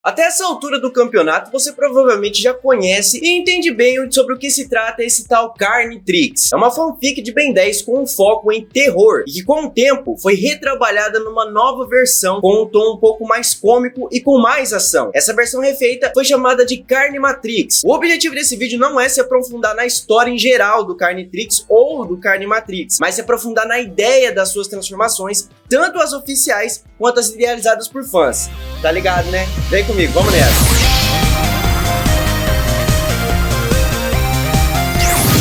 Até essa altura do campeonato, você provavelmente já conhece e entende bem sobre o que se trata esse tal Carnitrix. É uma fanfic de Ben 10 com um foco em terror e que com o tempo foi retrabalhada numa nova versão com um tom um pouco mais cômico e com mais ação. Essa versão refeita foi chamada de Carnimatrix. O objetivo desse vídeo não é se aprofundar na história em geral do Carnitrix ou do Carnimatrix, mas se aprofundar na ideia das suas transformações, tanto as oficiais quanto as idealizadas por fãs. Tá ligado, né? Vem comigo, vamos nessa!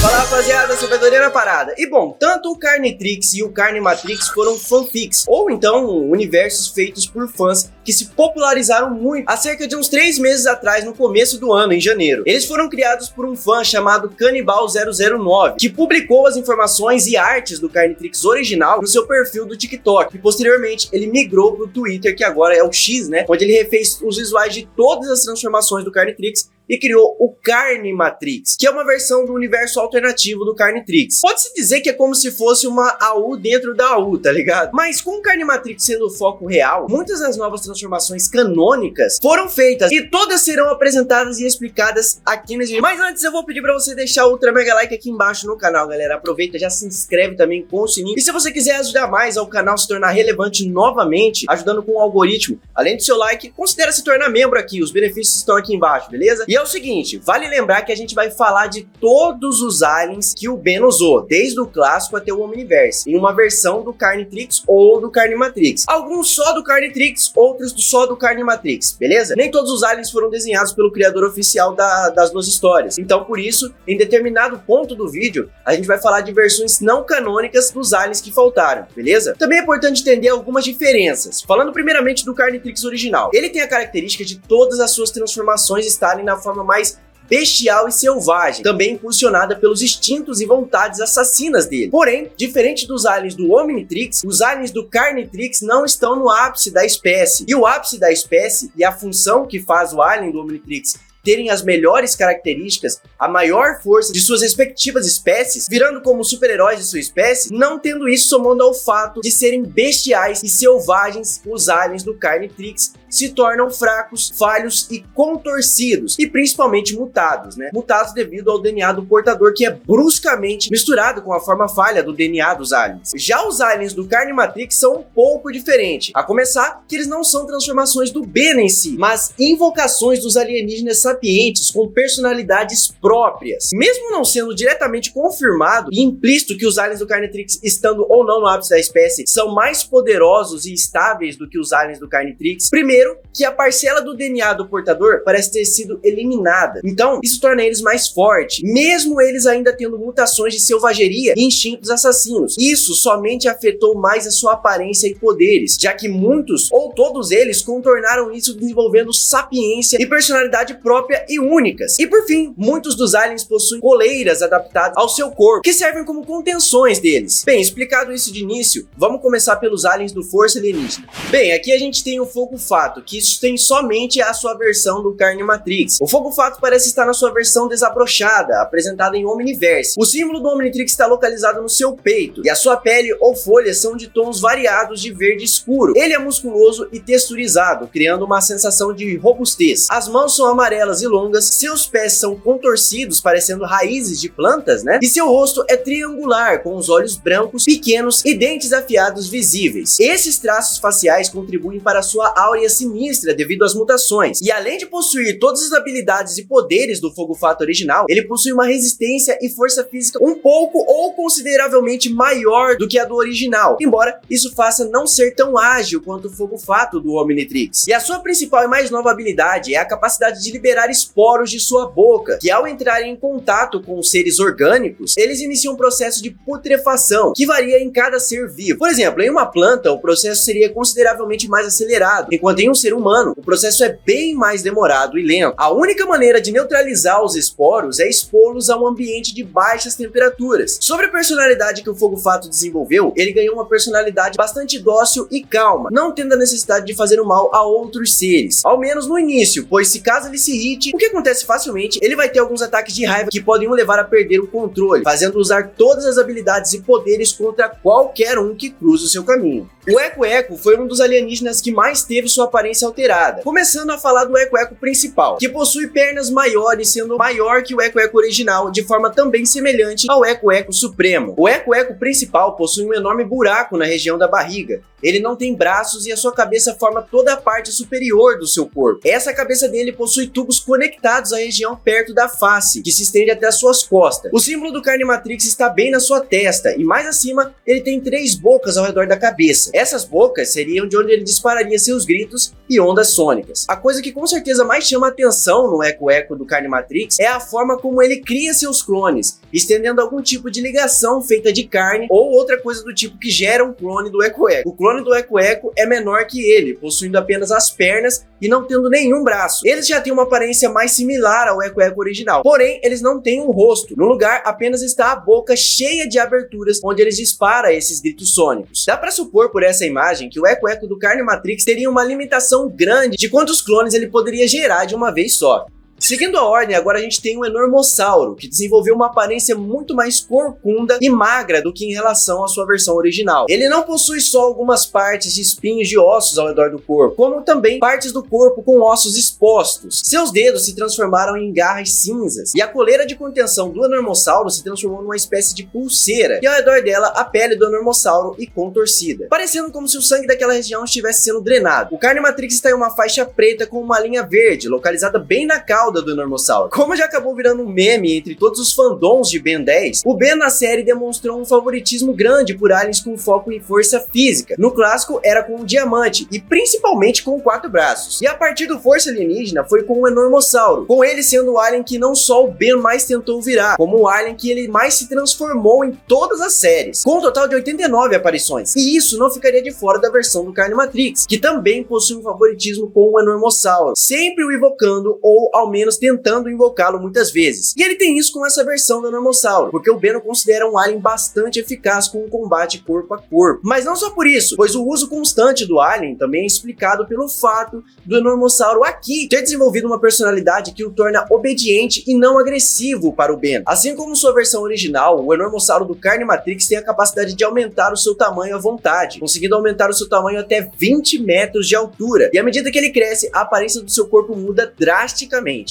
Fala rapaziada, sabedoria na parada. E bom, tanto o Carnitrix e o Carnimatrix foram fanfics, ou então universos feitos por fãs que se popularizaram muito há cerca de uns 3 meses atrás, no começo do ano, em janeiro. Eles foram criados por um fã chamado Canibal009, que publicou as informações e artes do Carnitrix original no seu perfil do TikTok, e posteriormente ele migrou pro Twitter, que agora é o X, né, onde ele refez os visuais de todas as transformações do Carnitrix e criou o Carnimatrix, que é uma versão do universo alternativo do Carnitrix. Pode-se dizer que é como se fosse uma AU dentro da AU, tá ligado? Mas com o Carnimatrix sendo o foco real, muitas das novas transformações canônicas foram feitas e todas serão apresentadas e explicadas aqui nesse vídeo. Mas antes eu vou pedir pra você deixar o ultra mega like aqui embaixo no canal, galera. Aproveita, já se inscreve também com o sininho. E se você quiser ajudar mais ao canal se tornar relevante novamente, ajudando com o algoritmo, além do seu like, considere se tornar membro aqui. Os benefícios estão aqui embaixo, beleza? E é o seguinte, vale lembrar que a gente vai falar de todos os aliens que o Ben usou, desde o clássico até o Omniverse, em uma versão do Carnitrix ou do Carnimatrix. Alguns só do Carnitrix, outros só do Carnimatrix, beleza? Nem todos os aliens foram desenhados pelo criador oficial das duas histórias, então por isso, em determinado ponto do vídeo, a gente vai falar de versões não canônicas dos aliens que faltaram, beleza? Também é importante entender algumas diferenças. Falando primeiramente do Carnitrix original, ele tem a característica de todas as suas transformações estarem na forma mais bestial e selvagem, também impulsionada pelos instintos e vontades assassinas dele. Porém, diferente dos aliens do Omnitrix, os aliens do Carnitrix não estão no ápice da espécie. E o ápice da espécie e a função que faz o alien do Omnitrix terem as melhores características, a maior força de suas respectivas espécies, virando como super-heróis de sua espécie, não tendo isso somando ao fato de serem bestiais e selvagens, os aliens do Carnitrix se tornam fracos, falhos e contorcidos, e principalmente mutados, né? Mutados devido ao DNA do portador, que é bruscamente misturado com a forma falha do DNA dos aliens. Já os aliens do Carnimatrix são um pouco diferentes, a começar que eles não são transformações do Ben em si, mas invocações dos alienígenas sapientes com personalidades próprias. Mesmo não sendo diretamente confirmado e implícito que os aliens do Carnitrix, estando ou não no ápice da espécie, são mais poderosos e estáveis do que os aliens do Carnitrix, primeiro que a parcela do DNA do portador parece ter sido eliminada, então isso torna eles mais fortes, mesmo eles ainda tendo mutações de selvageria e instintos assassinos. Isso somente afetou mais a sua aparência e poderes, já que muitos ou todos eles contornaram isso desenvolvendo sapiência e personalidade própria e únicas. E por fim, muitos dos aliens possuem coleiras adaptadas ao seu corpo, que servem como contenções deles. Bem, explicado isso de início, vamos começar pelos aliens do Força Alienígena. Bem, aqui a gente tem o Fogo Fato, que isso tem somente a sua versão do Carnimatrix. O Fogo Fato parece estar na sua versão desabrochada, apresentada em Omniverse. O símbolo do Omnitrix está localizado no seu peito, e a sua pele ou folhas são de tons variados de verde escuro. Ele é musculoso e texturizado, criando uma sensação de robustez. As mãos são amarelas e longas, seus pés são contorcidos, parecendo raízes de plantas, né? E seu rosto é triangular, com os olhos brancos, pequenos e dentes afiados visíveis. Esses traços faciais contribuem para a sua áurea sinistra devido às mutações. E além de possuir todas as habilidades e poderes do Fogo Fato original, ele possui uma resistência e força física um pouco ou consideravelmente maior do que a do original, embora isso faça não ser tão ágil quanto o Fogo Fato do Omnitrix. E a sua principal e mais nova habilidade é a capacidade de liberar esporos de sua boca, que ao entrarem em contato com os seres orgânicos, eles iniciam um processo de putrefação, que varia em cada ser vivo. Por exemplo, em uma planta, o processo seria consideravelmente mais acelerado, enquanto em um ser humano, o processo é bem mais demorado e lento. A única maneira de neutralizar os esporos é expô-los a um ambiente de baixas temperaturas. Sobre a personalidade que o Fogo Fato desenvolveu, ele ganhou uma personalidade bastante dócil e calma, não tendo a necessidade de fazer o mal a outros seres, ao menos no início, pois se caso ele se irrite, o que acontece facilmente, ele vai ter alguns ataques de raiva que podem o levar a perder o controle, fazendo usar todas as habilidades e poderes contra qualquer um que cruza o seu caminho. O Eco Eco foi um dos alienígenas que mais teve sua aparência alterada. Começando a falar do Eco principal, que possui pernas maiores, sendo maior que o Eco original, de forma também semelhante ao Eco Supremo. O Eco principal possui um enorme buraco na região da barriga. Ele não tem braços e a sua cabeça forma toda a parte superior do seu corpo. Essa cabeça dele possui tubos conectados à região perto da face, que se estende até as suas costas. O símbolo do Carnimatrix está bem na sua testa e mais acima ele tem 3 bocas ao redor da cabeça. Essas bocas seriam de onde ele dispararia seus gritos e ondas sônicas. A coisa que com certeza mais chama a atenção no Eco do Carnimatrix é a forma como ele cria seus clones, estendendo algum tipo de ligação feita de carne ou outra coisa do tipo que gera um clone do Eco. O clone do Eco é menor que ele, possuindo apenas as pernas e não tendo nenhum braço. Eles já têm uma aparência mais similar ao Eco original, porém eles não têm um rosto. No lugar apenas está a boca cheia de aberturas onde eles disparam esses gritos sônicos. Dá pra supor por essa imagem que o Eco do Carnimatrix teria uma limitação grande de quantos clones ele poderia gerar de uma vez só. Seguindo a ordem, agora a gente tem o Enormossauro, que desenvolveu uma aparência muito mais corcunda e magra do que em relação à sua versão original. Ele não possui só algumas partes de espinhos de ossos ao redor do corpo, como também partes do corpo com ossos expostos. Seus dedos se transformaram em garras cinzas, e a coleira de contenção do Enormossauro se transformou numa espécie de pulseira, e ao redor dela a pele do Enormossauro e contorcida, parecendo como se o sangue daquela região estivesse sendo drenado. O Carnimatrix está em uma faixa preta com uma linha verde, localizada bem na cauda do Enormossauro. Como já acabou virando um meme entre todos os fandoms de Ben 10, o Ben na série demonstrou um favoritismo grande por aliens com foco em força física. No clássico era com o Diamante e principalmente com 4 braços. E a partir do Força Alienígena foi com o Enormossauro, com ele sendo o alien que não só o Ben mais tentou virar, como o alien que ele mais se transformou em todas as séries, com um total de 89 aparições. E isso não ficaria de fora da versão do Carnimatrix, que também possui um favoritismo com o Enormossauro, sempre o invocando ou ao menos tentando invocá-lo muitas vezes. E ele tem isso com essa versão do Enormossauro, porque o Ben o considera um alien bastante eficaz com o combate corpo a corpo. Mas não só por isso, pois o uso constante do alien também é explicado pelo fato do Enormossauro aqui ter desenvolvido uma personalidade que o torna obediente e não agressivo para o Ben. Assim como sua versão original, o Enormossauro do Carnimatrix tem a capacidade de aumentar o seu tamanho à vontade, conseguindo aumentar o seu tamanho até 20 metros de altura. E à medida que ele cresce, a aparência do seu corpo muda drasticamente.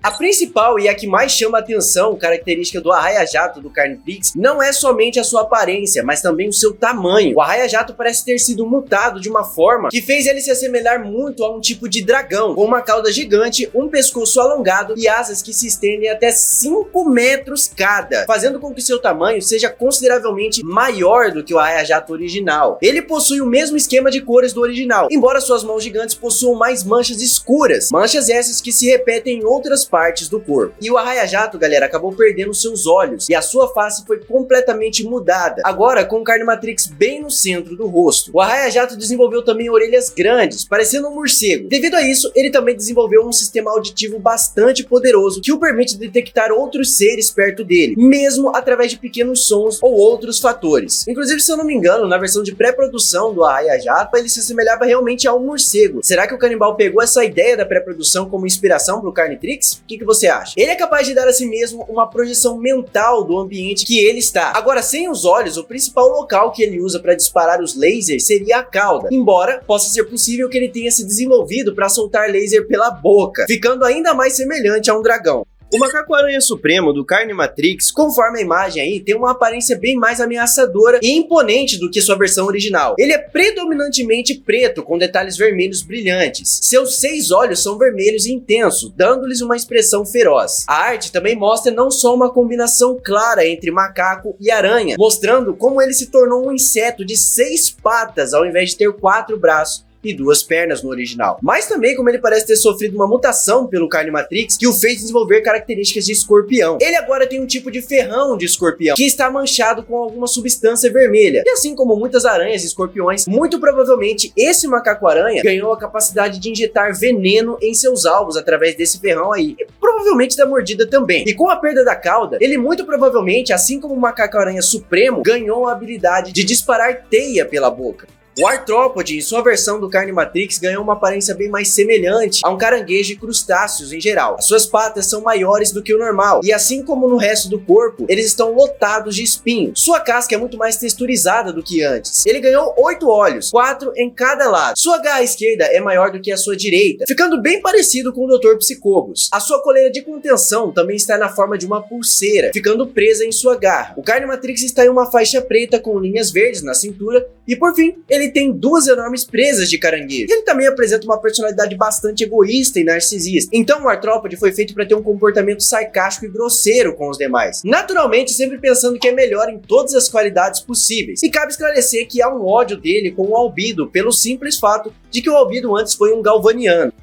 A principal e a que mais chama a atenção característica do Arraia-Jato do Carnitrix não é somente a sua aparência, mas também o seu tamanho. O Arraia-Jato parece ter sido mutado de uma forma que fez ele se assemelhar muito a um tipo de dragão, com uma cauda gigante, um pescoço alongado e asas que se estendem até 5 metros cada, fazendo com que seu tamanho seja consideravelmente maior do que o Arraia-Jato original. Ele possui o mesmo esquema de cores do original, embora suas mãos gigantes possuam mais manchas escuras, manchas essas que se repetem em outras partes do corpo. E o Arraia-Jato, galera, acabou perdendo seus olhos e a sua face foi completamente mudada, agora com o Carnimatrix bem no centro do rosto. O Arraia-Jato desenvolveu também orelhas grandes, parecendo um morcego. Devido a isso, ele também desenvolveu um sistema auditivo bastante poderoso que o permite detectar outros seres perto dele, mesmo através de pequenos sons ou outros fatores. Inclusive, se eu não me engano, na versão de pré-produção do Arraia-Jato, ele se assemelhava realmente a um morcego. Será que o canibal pegou essa ideia da pré-produção como inspiração para o Carnitrix? O que você acha? Ele é capaz de dar a si mesmo uma projeção mental do ambiente que ele está. Agora, sem os olhos, o principal local que ele usa para disparar os lasers seria a cauda, embora possa ser possível que ele tenha se desenvolvido para soltar laser pela boca, ficando ainda mais semelhante a um dragão. O macaco-aranha supremo do Carnimatrix, conforme a imagem aí, tem uma aparência bem mais ameaçadora e imponente do que sua versão original. Ele é predominantemente preto, com detalhes vermelhos brilhantes. Seus 6 olhos são vermelhos e intensos, dando-lhes uma expressão feroz. A arte também mostra não só uma combinação clara entre macaco e aranha, mostrando como ele se tornou um inseto de 6 patas ao invés de ter 4 braços e 2 pernas no original, mas também como ele parece ter sofrido uma mutação pelo Carnimatrix que o fez desenvolver características de escorpião. Ele agora tem um tipo de ferrão de escorpião que está manchado com alguma substância vermelha, e assim como muitas aranhas e escorpiões, muito provavelmente esse macaco-aranha ganhou a capacidade de injetar veneno em seus alvos através desse ferrão aí, e provavelmente da mordida também. E com a perda da cauda, ele muito provavelmente, assim como o macaco-aranha supremo, ganhou a habilidade de disparar teia pela boca. O Arthropod, em sua versão do Carne Matrix, ganhou uma aparência bem mais semelhante a um caranguejo e crustáceos em geral. As suas patas são maiores do que o normal, e assim como no resto do corpo, eles estão lotados de espinhos. Sua casca é muito mais texturizada do que antes. Ele ganhou 8 olhos, 4 em cada lado. Sua garra esquerda é maior do que a sua direita, ficando bem parecido com o Dr. Psicobos. A sua coleira de contenção também está na forma de uma pulseira, ficando presa em sua garra. O Carne Matrix está em uma faixa preta com linhas verdes na cintura, e por fim, ele tem 2 enormes presas de caranguejo. Ele também apresenta uma personalidade bastante egoísta e narcisista. Então o Arthropod foi feito para ter um comportamento sarcástico e grosseiro com os demais. Naturalmente, sempre pensando que é melhor em todas as qualidades possíveis. E cabe esclarecer que há um ódio dele com o Albedo, pelo simples fato de que o Albedo antes foi um galvaniano.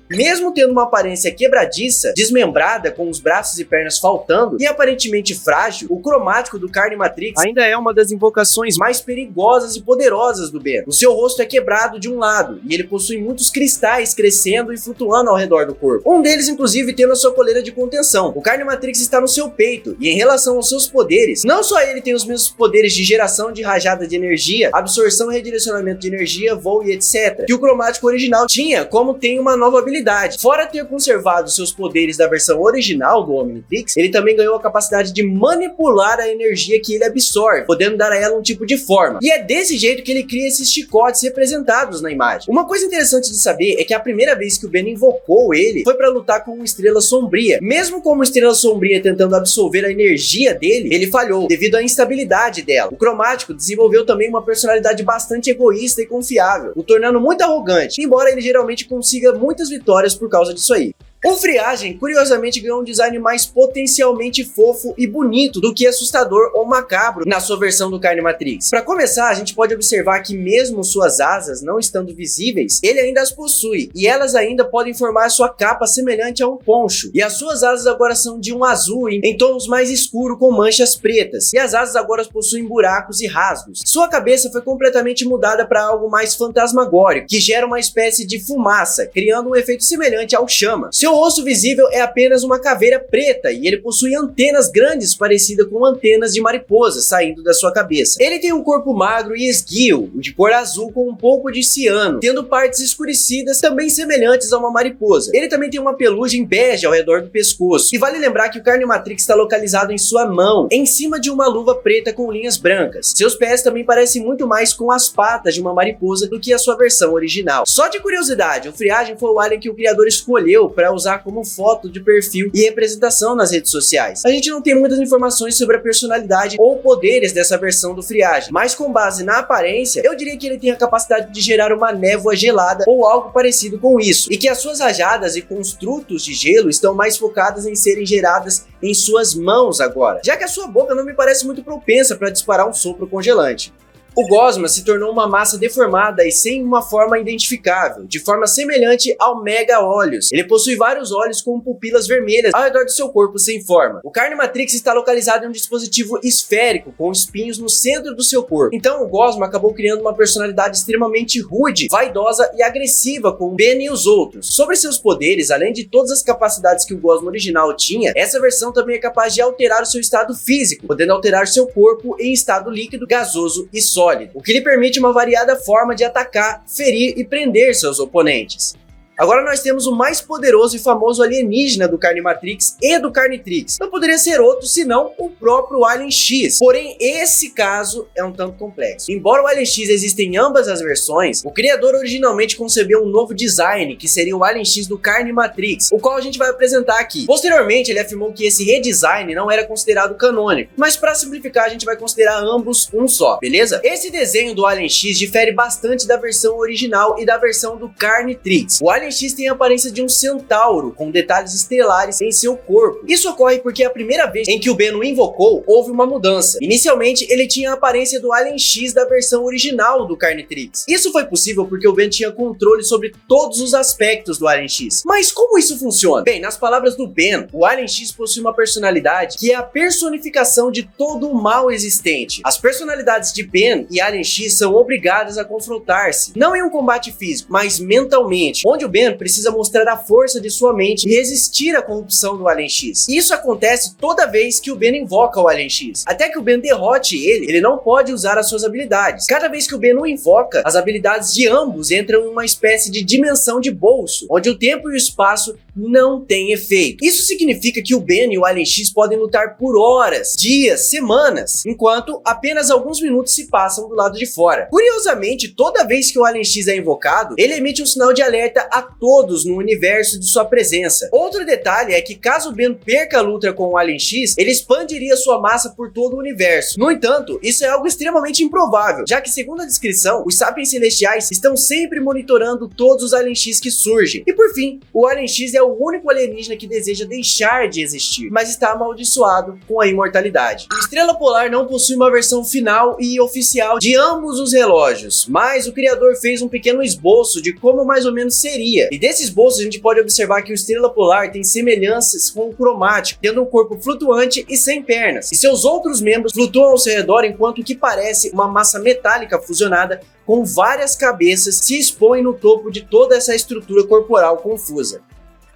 Mesmo tendo uma aparência quebradiça, desmembrada, com os braços e pernas faltando, e aparentemente frágil, o cromático do Carne Matrix ainda é uma das invocações mais perigosas e poderosas do Ben. O seu rosto é quebrado de um lado, e ele possui muitos cristais crescendo e flutuando ao redor do corpo. Um deles, inclusive, tendo a sua coleira de contenção. O Carne Matrix está no seu peito, e em relação aos seus poderes, não só ele tem os mesmos poderes de geração de rajada de energia, absorção e redirecionamento de energia, voo e etc., que o cromático original tinha, como tem uma nova habilidade. Fora ter conservado seus poderes da versão original do Omnitrix, ele também ganhou a capacidade de manipular a energia que ele absorve, podendo dar a ela um tipo de forma. E é desse jeito que ele cria esses chicotes representados na imagem. Uma coisa interessante de saber é que a primeira vez que o Ben invocou ele foi para lutar com uma estrela sombria. Mesmo como estrela sombria tentando absorver a energia dele, ele falhou, devido à instabilidade dela. O cromático desenvolveu também uma personalidade bastante egoísta e confiável, o tornando muito arrogante, embora ele geralmente consiga muitas vitórias por causa disso aí. O Friagem, curiosamente, ganhou um design mais potencialmente fofo e bonito do que assustador ou macabro na sua versão do Carne Matrix. Para começar, a gente pode observar que mesmo suas asas não estando visíveis, ele ainda as possui, e elas ainda podem formar sua capa semelhante a um poncho. E as suas asas agora são de um azul em tons mais escuro com manchas pretas, e as asas agora possuem buracos e rasgos. Sua cabeça foi completamente mudada para algo mais fantasmagórico, que gera uma espécie de fumaça, criando um efeito semelhante ao chama. Seu osso visível é apenas uma caveira preta e ele possui antenas grandes parecidas com antenas de mariposa saindo da sua cabeça. Ele tem um corpo magro e esguio, de cor azul com um pouco de ciano, tendo partes escurecidas também semelhantes a uma mariposa. Ele também tem uma pelugem bege ao redor do pescoço. E vale lembrar que o Carne Matrix está localizado em sua mão, em cima de uma luva preta com linhas brancas. Seus pés também parecem muito mais com as patas de uma mariposa do que a sua versão original. Só de curiosidade, o Friagem foi o alien que o criador escolheu para usar como foto de perfil e representação nas redes sociais. A gente não tem muitas informações sobre a personalidade ou poderes dessa versão do Friagem, mas com base na aparência, eu diria que ele tem a capacidade de gerar uma névoa gelada ou algo parecido com isso, e que as suas rajadas e construtos de gelo estão mais focadas em serem geradas em suas mãos agora, já que a sua boca não me parece muito propensa para disparar um sopro congelante. O Gosma se tornou uma massa deformada e sem uma forma identificável, de forma semelhante ao Mega Olhos. Ele possui vários olhos com pupilas vermelhas ao redor do seu corpo sem forma. O Carne Matrix está localizado em um dispositivo esférico, com espinhos no centro do seu corpo. Então o Gosma acabou criando uma personalidade extremamente rude, vaidosa e agressiva com o Ben e os outros. Sobre seus poderes, além de todas as capacidades que o Gosma original tinha, essa versão também é capaz de alterar o seu estado físico, podendo alterar seu corpo em estado líquido, gasoso e sólido, o que lhe permite uma variada forma de atacar, ferir e prender seus oponentes. Agora nós temos o mais poderoso e famoso alienígena do Carne Matrix e do Carnitrix. Não poderia ser outro senão o próprio Alien X. Porém, esse caso é um tanto complexo. Embora o Alien X exista em ambas as versões, o criador originalmente concebeu um novo design, que seria o Alien X do Carne Matrix, o qual a gente vai apresentar aqui. Posteriormente, ele afirmou que esse redesign não era considerado canônico, mas para simplificar, a gente vai considerar ambos um só, beleza? Esse desenho do Alien X difere bastante da versão original e da versão do Carnitrix. O Alien X tem a aparência de um centauro, com detalhes estelares em seu corpo. Isso ocorre porque a primeira vez em que o Ben o invocou, houve uma mudança. Inicialmente, ele tinha a aparência do Alien X da versão original do Carnitrix. Isso foi possível porque o Ben tinha controle sobre todos os aspectos do Alien X. Mas como isso funciona? Bem, nas palavras do Ben, o Alien X possui uma personalidade que é a personificação de todo o mal existente. As personalidades de Ben e Alien X são obrigadas a confrontar-se, não em um combate físico, mas mentalmente, onde o Ben precisa mostrar a força de sua mente e resistir à corrupção do Alien X. Isso acontece toda vez que o Ben invoca o Alien X. Até que o Ben derrote ele não pode usar as suas habilidades. Cada vez que o Ben o invoca, as habilidades de ambos entram em uma espécie de dimensão de bolso, onde o tempo e o espaço não têm efeito. Isso significa que o Ben e o Alien X podem lutar por horas, dias, semanas, enquanto apenas alguns minutos se passam do lado de fora. Curiosamente, toda vez que o Alien X é invocado, ele emite um sinal de alerta a todos no universo de sua presença. Outro detalhe é que caso o Ben perca a luta com o Alien X, ele expandiria sua massa por todo o universo. No entanto, isso é algo extremamente improvável, já que, segundo a descrição, os Sapiens Celestiais estão sempre monitorando todos os Alien X que surgem. E por fim, o Alien X é o único alienígena que deseja deixar de existir, mas está amaldiçoado com a imortalidade. O Estrela Polar não possui uma versão final e oficial de ambos os relógios, mas o criador fez um pequeno esboço de como mais ou menos seria. E desse esboço a gente pode observar que o Estrela Polar tem semelhanças com o Cromático, tendo um corpo flutuante e sem pernas, e seus outros membros flutuam ao seu redor enquanto o que parece uma massa metálica fusionada com várias cabeças se expõe no topo de toda essa estrutura corporal confusa.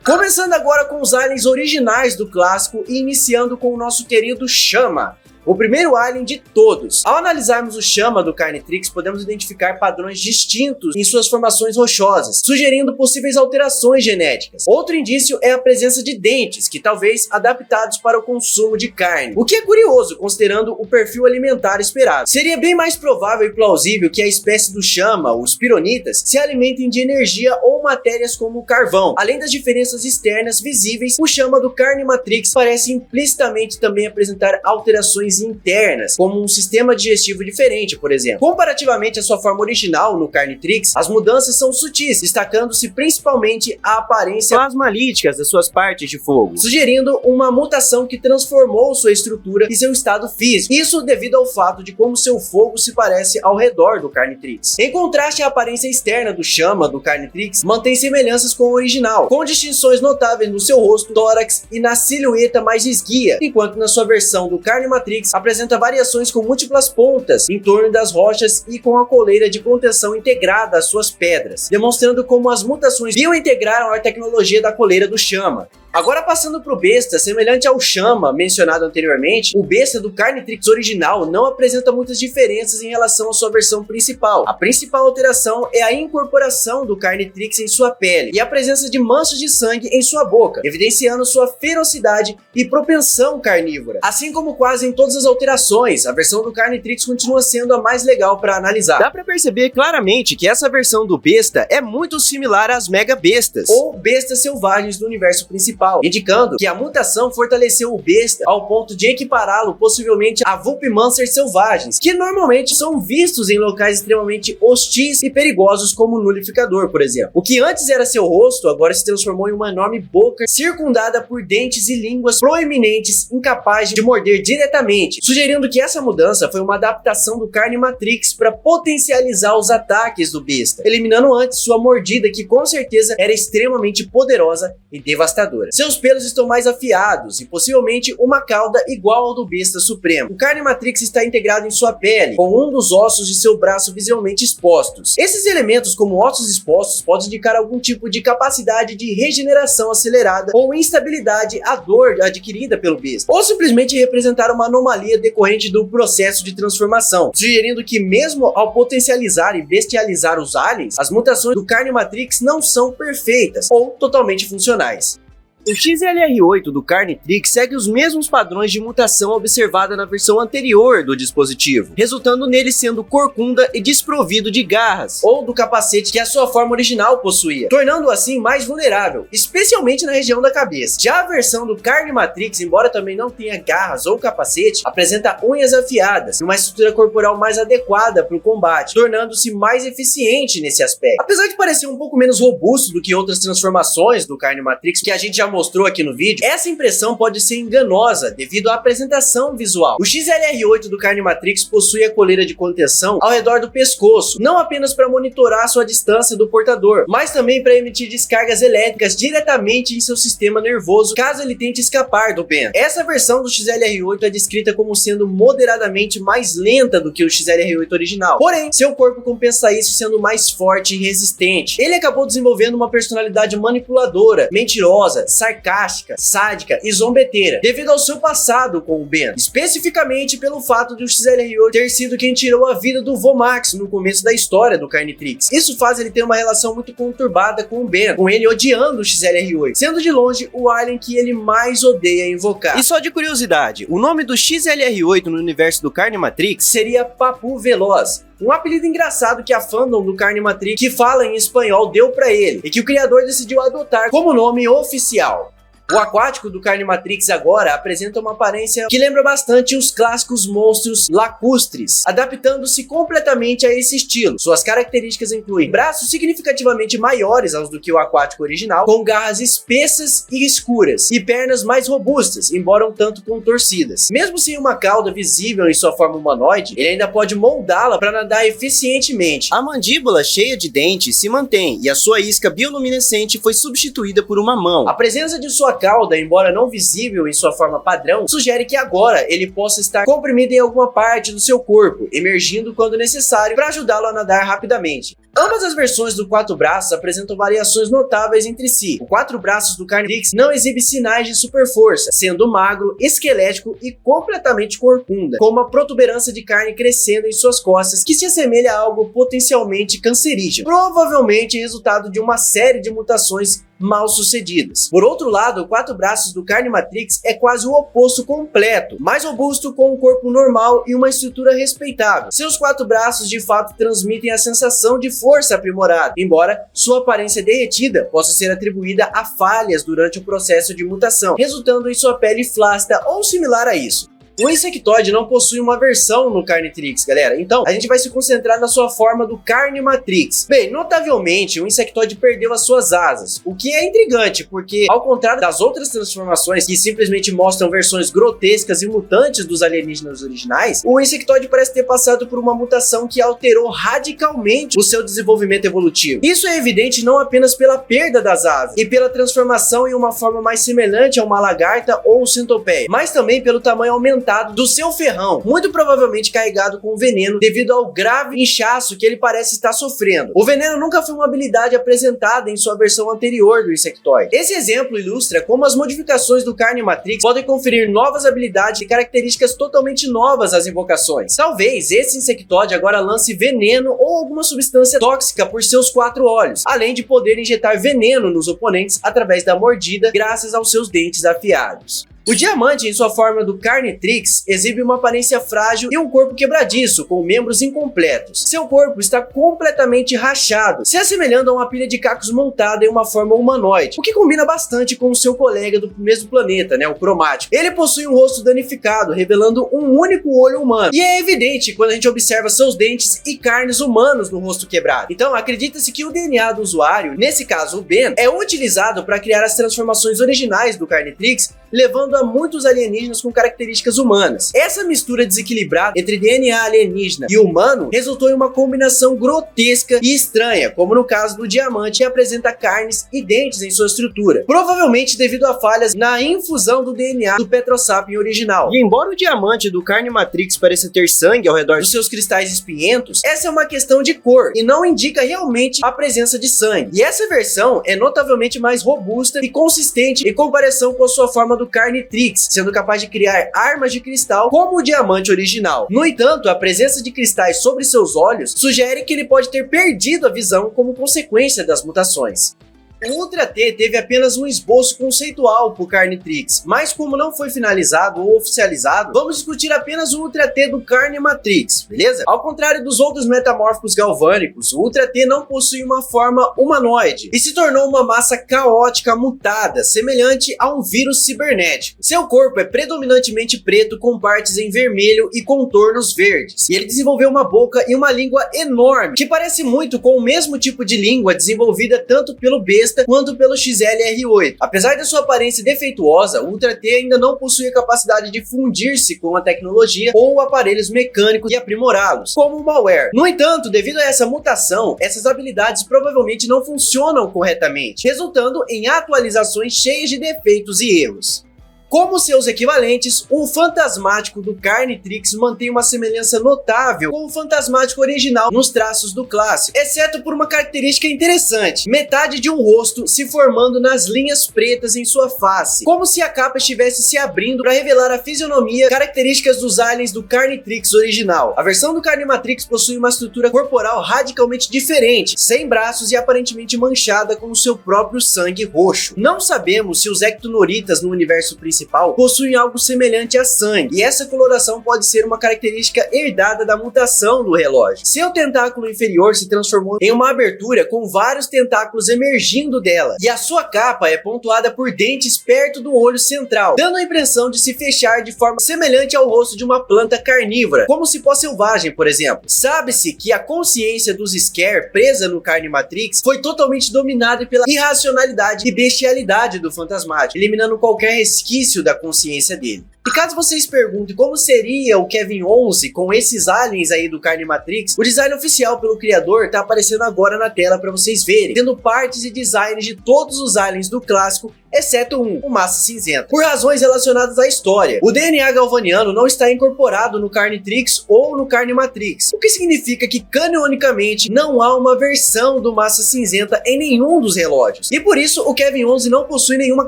Começando agora com os aliens originais do clássico e iniciando com o nosso querido Chama, o primeiro alien de todos. Ao analisarmos o Chama do Carnitrix, podemos identificar padrões distintos em suas formações rochosas, sugerindo possíveis alterações genéticas. Outro indício é a presença de dentes, que talvez adaptados para o consumo de carne, o que é curioso considerando o perfil alimentar esperado. Seria bem mais provável e plausível que a espécie do Chama, os Pironitas, se alimentem de energia ou matérias como o carvão. Além das diferenças externas visíveis, o Chama do Carnimatrix parece implicitamente também apresentar alterações internas, como um sistema digestivo diferente, por exemplo. Comparativamente à sua forma original no Carnitrix, as mudanças são sutis, destacando-se principalmente a aparência plasmalítica das suas partes de fogo, sugerindo uma mutação que transformou sua estrutura e seu estado físico. Isso devido ao fato de como seu fogo se parece ao redor do Carnitrix. Em contraste, a aparência externa do Chama do Carnitrix mantém semelhanças com o original, com distinções notáveis no seu rosto, tórax e na silhueta mais esguia, enquanto na sua versão do Carnimatrix apresenta variações com múltiplas pontas em torno das rochas e com a coleira de contenção integrada às suas pedras, demonstrando como as mutações biointegraram a tecnologia da coleira do Chama. Agora passando para o Besta, semelhante ao Chama mencionado anteriormente, o Besta do Carnitrix original não apresenta muitas diferenças em relação à sua versão principal. A principal alteração é a incorporação do Carnitrix em sua pele e a presença de manchas de sangue em sua boca, evidenciando sua ferocidade e propensão carnívora. Assim como quase em todas as alterações, a versão do Carnitrix continua sendo a mais legal para analisar. Dá para perceber claramente que essa versão do Besta é muito similar às Mega Bestas, ou bestas selvagens do universo principal, indicando que a mutação fortaleceu o Besta ao ponto de equipará-lo possivelmente a Vulpimancers selvagens, que normalmente são vistos em locais extremamente hostis e perigosos como o Nulificador, por exemplo. O que antes era seu rosto, agora se transformou em uma enorme boca circundada por dentes e línguas proeminentes incapazes de morder diretamente, sugerindo que essa mudança foi uma adaptação do Carnimatrix para potencializar os ataques do Besta, eliminando antes sua mordida que com certeza era extremamente poderosa e devastadora. Seus pelos estão mais afiados e possivelmente uma cauda igual ao do Besta Supremo. O Carnimatrix está integrado em sua pele, com um dos ossos de seu braço visivelmente expostos. Esses elementos, como ossos expostos, podem indicar algum tipo de capacidade de regeneração acelerada ou instabilidade à dor adquirida pelo Besta, ou simplesmente representar uma anomalia decorrente do processo de transformação, sugerindo que mesmo ao potencializar e bestializar os aliens, as mutações do Carnimatrix não são perfeitas ou totalmente funcionais. O XLR8 do Carnitrix segue os mesmos padrões de mutação observada na versão anterior do dispositivo, resultando nele sendo corcunda e desprovido de garras, ou do capacete que a sua forma original possuía, tornando-o assim mais vulnerável, especialmente na região da cabeça. Já a versão do Carnimatrix, embora também não tenha garras ou capacete, apresenta unhas afiadas e uma estrutura corporal mais adequada para o combate, tornando-se mais eficiente nesse aspecto. Apesar de parecer um pouco menos robusto do que outras transformações do Carnimatrix que a gente já mostrou aqui no vídeo, essa impressão pode ser enganosa devido à apresentação visual. O XLR8 do Carne Matrix possui a coleira de contenção ao redor do pescoço, não apenas para monitorar sua distância do portador, mas também para emitir descargas elétricas diretamente em seu sistema nervoso caso ele tente escapar do Ben. Essa versão do XLR8 é descrita como sendo moderadamente mais lenta do que o XLR8 original, porém seu corpo compensa isso sendo mais forte e resistente. Ele acabou desenvolvendo uma personalidade manipuladora, mentirosa, sarcástica, sádica e zombeteira, devido ao seu passado com o Ben, especificamente pelo fato de o XLR8 ter sido quem tirou a vida do Vomax no começo da história do Carnitrix. Isso faz ele ter uma relação muito conturbada com o Ben, com ele odiando o XLR8, sendo de longe o alien que ele mais odeia invocar. E só de curiosidade, o nome do XLR8 no universo do Carne Matrix seria Papu Veloz, um apelido engraçado que a fandom do Carne Matrix, que fala em espanhol, deu pra ele, e que o criador decidiu adotar como nome oficial. O aquático do Carne Matrix agora apresenta uma aparência que lembra bastante os clássicos monstros lacustres, adaptando-se completamente a esse estilo. Suas características incluem braços significativamente maiores aos do que o aquático original, com garras espessas e escuras, e pernas mais robustas, embora um tanto contorcidas. Mesmo sem uma cauda visível em sua forma humanoide, ele ainda pode moldá-la para nadar eficientemente. A mandíbula cheia de dentes se mantém, e a sua isca bioluminescente foi substituída por uma mão. A presença de sua cauda, embora não visível em sua forma padrão, sugere que agora ele possa estar comprimido em alguma parte do seu corpo, emergindo quando necessário para ajudá-lo a nadar rapidamente. Ambas as versões do quatro braços apresentam variações notáveis entre si. O quatro braços do Carnitrix não exibe sinais de super força, sendo magro, esquelético e completamente corcunda, com uma protuberância de carne crescendo em suas costas que se assemelha a algo potencialmente cancerígeno, provavelmente resultado de uma série de mutações mal sucedidas. Por outro lado, o quatro braços do Carne Matrix é quase o oposto completo, mais robusto, com um corpo normal e uma estrutura respeitável. Seus quatro braços de fato transmitem a sensação de força aprimorada, embora sua aparência derretida possa ser atribuída a falhas durante o processo de mutação, resultando em sua pele flácida ou similar a isso. O Insectoid não possui uma versão no Carnitrix, galera, então a gente vai se concentrar na sua forma do Carne Matrix. Bem, notavelmente o Insectoid perdeu as suas asas, o que é intrigante, porque ao contrário das outras transformações que simplesmente mostram versões grotescas e mutantes dos alienígenas originais, o Insectoid parece ter passado por uma mutação que alterou radicalmente o seu desenvolvimento evolutivo. Isso é evidente não apenas pela perda das asas e pela transformação em uma forma mais semelhante a uma lagarta ou centopeia, mas também pelo tamanho aumentado do seu ferrão, muito provavelmente carregado com veneno devido ao grave inchaço que ele parece estar sofrendo. O veneno nunca foi uma habilidade apresentada em sua versão anterior do Insectoid. Esse exemplo ilustra como as modificações do Carne Matrix podem conferir novas habilidades e características totalmente novas às invocações. Talvez esse Insectoid agora lance veneno ou alguma substância tóxica por seus quatro olhos, além de poder injetar veneno nos oponentes através da mordida graças aos seus dentes afiados. O Diamante, em sua forma do Carnitrix, exibe uma aparência frágil e um corpo quebradiço, com membros incompletos. Seu corpo está completamente rachado, se assemelhando a uma pilha de cacos montada em uma forma humanoide, o que combina bastante com o seu colega do mesmo planeta, o Cromático. Ele possui um rosto danificado, revelando um único olho humano, e é evidente quando a gente observa seus dentes e carnes humanos no rosto quebrado. Então, acredita-se que o DNA do usuário, nesse caso o Ben, é utilizado para criar as transformações originais do Carnitrix, levando a muitos alienígenas com características humanas. Essa mistura desequilibrada entre DNA alienígena e humano resultou em uma combinação grotesca e estranha, como no caso do Diamante, que apresenta carnes e dentes em sua estrutura, provavelmente devido a falhas na infusão do DNA do Petrosapien original. E embora o Diamante do Carne Matrix pareça ter sangue ao redor dos seus cristais espinhentos, essa é uma questão de cor e não indica realmente a presença de sangue. E essa versão é notavelmente mais robusta e consistente em comparação com a sua forma do Carnitrix, sendo capaz de criar armas de cristal como o Diamante original. No entanto, a presença de cristais sobre seus olhos sugere que ele pode ter perdido a visão como consequência das mutações. O Ultra T teve apenas um esboço conceitual por Carnitrix, mas como não foi finalizado ou oficializado, vamos discutir apenas o Ultra T do Carne Matrix, beleza? Ao contrário dos outros metamórficos galvânicos, o Ultra T não possui uma forma humanoide e se tornou uma massa caótica mutada, semelhante a um vírus cibernético. Seu corpo é predominantemente preto com partes em vermelho e contornos verdes, e ele desenvolveu uma boca e uma língua enorme, que parece muito com o mesmo tipo de língua desenvolvida tanto pelo besta besta quanto pelo XLR8. Apesar da sua aparência defeituosa, o Ultra T ainda não possui a capacidade de fundir-se com a tecnologia ou aparelhos mecânicos e aprimorá-los, como o malware. No entanto, devido a essa mutação, essas habilidades provavelmente não funcionam corretamente, resultando em atualizações cheias de defeitos e erros. Como seus equivalentes, o Fantasmático do Carnitrix mantém uma semelhança notável com o Fantasmático original nos traços do clássico, exceto por uma característica interessante: metade de um rosto se formando nas linhas pretas em sua face, como se a capa estivesse se abrindo para revelar a fisionomia e características dos aliens do Carnitrix original. A versão do Carnimatrix possui uma estrutura corporal radicalmente diferente, sem braços e aparentemente manchada com o seu próprio sangue roxo. Não sabemos se os Ectonoritas no universo principal possuem algo semelhante a sangue, e essa coloração pode ser uma característica herdada da mutação do relógio. Seu tentáculo inferior se transformou em uma abertura com vários tentáculos emergindo dela, e a sua capa é pontuada por dentes perto do olho central, dando a impressão de se fechar de forma semelhante ao rosto de uma planta carnívora, como cipó selvagem, por exemplo. Sabe-se que a consciência dos Scare, presa no Carnimatrix, foi totalmente dominada pela irracionalidade e bestialidade do Fantasmático, eliminando qualquer resquício da consciência dele. E caso vocês perguntem como seria o Kevin 11 com esses aliens aí do Carnimatrix, o design oficial pelo criador tá aparecendo agora na tela para vocês verem, tendo partes e designs de todos os aliens do clássico, exceto um, o Massa Cinzenta, por razões relacionadas à história. O DNA galvaniano não está incorporado no Carnitrix ou no Carnimatrix, o que significa que canonicamente não há uma versão do Massa Cinzenta em nenhum dos relógios, e por isso o Kevin 11 não possui nenhuma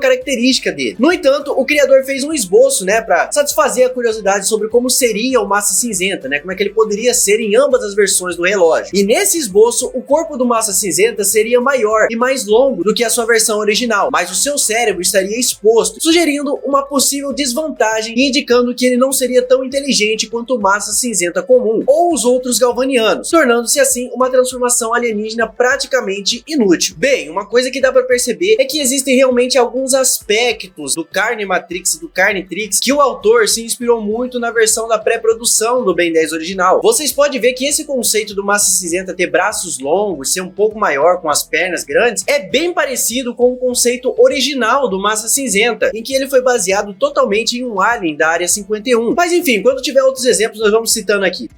característica dele. No entanto, o criador fez um esboço, para satisfazer a curiosidade sobre como seria o Massa Cinzenta, como é que ele poderia ser em ambas as versões do relógio. E nesse esboço, o corpo do Massa Cinzenta seria maior e mais longo do que a sua versão original, mas o seu cérebro estaria exposto, sugerindo uma possível desvantagem e indicando que ele não seria tão inteligente quanto o Massa Cinzenta comum ou os outros galvanianos, tornando-se assim uma transformação alienígena praticamente inútil. Bem, uma coisa que dá para perceber é que existem realmente alguns aspectos do Carnimatrix e do Carnitrix que o autor se inspirou muito na versão da pré-produção do Ben 10 original. Vocês podem ver que esse conceito do Massa Cinzenta ter braços longos, ser um pouco maior, com as pernas grandes, é bem parecido com o conceito original do Massa Cinzenta, em que ele foi baseado totalmente em um alien da Área 51. Mas enfim, quando tiver outros exemplos nós vamos citando aqui.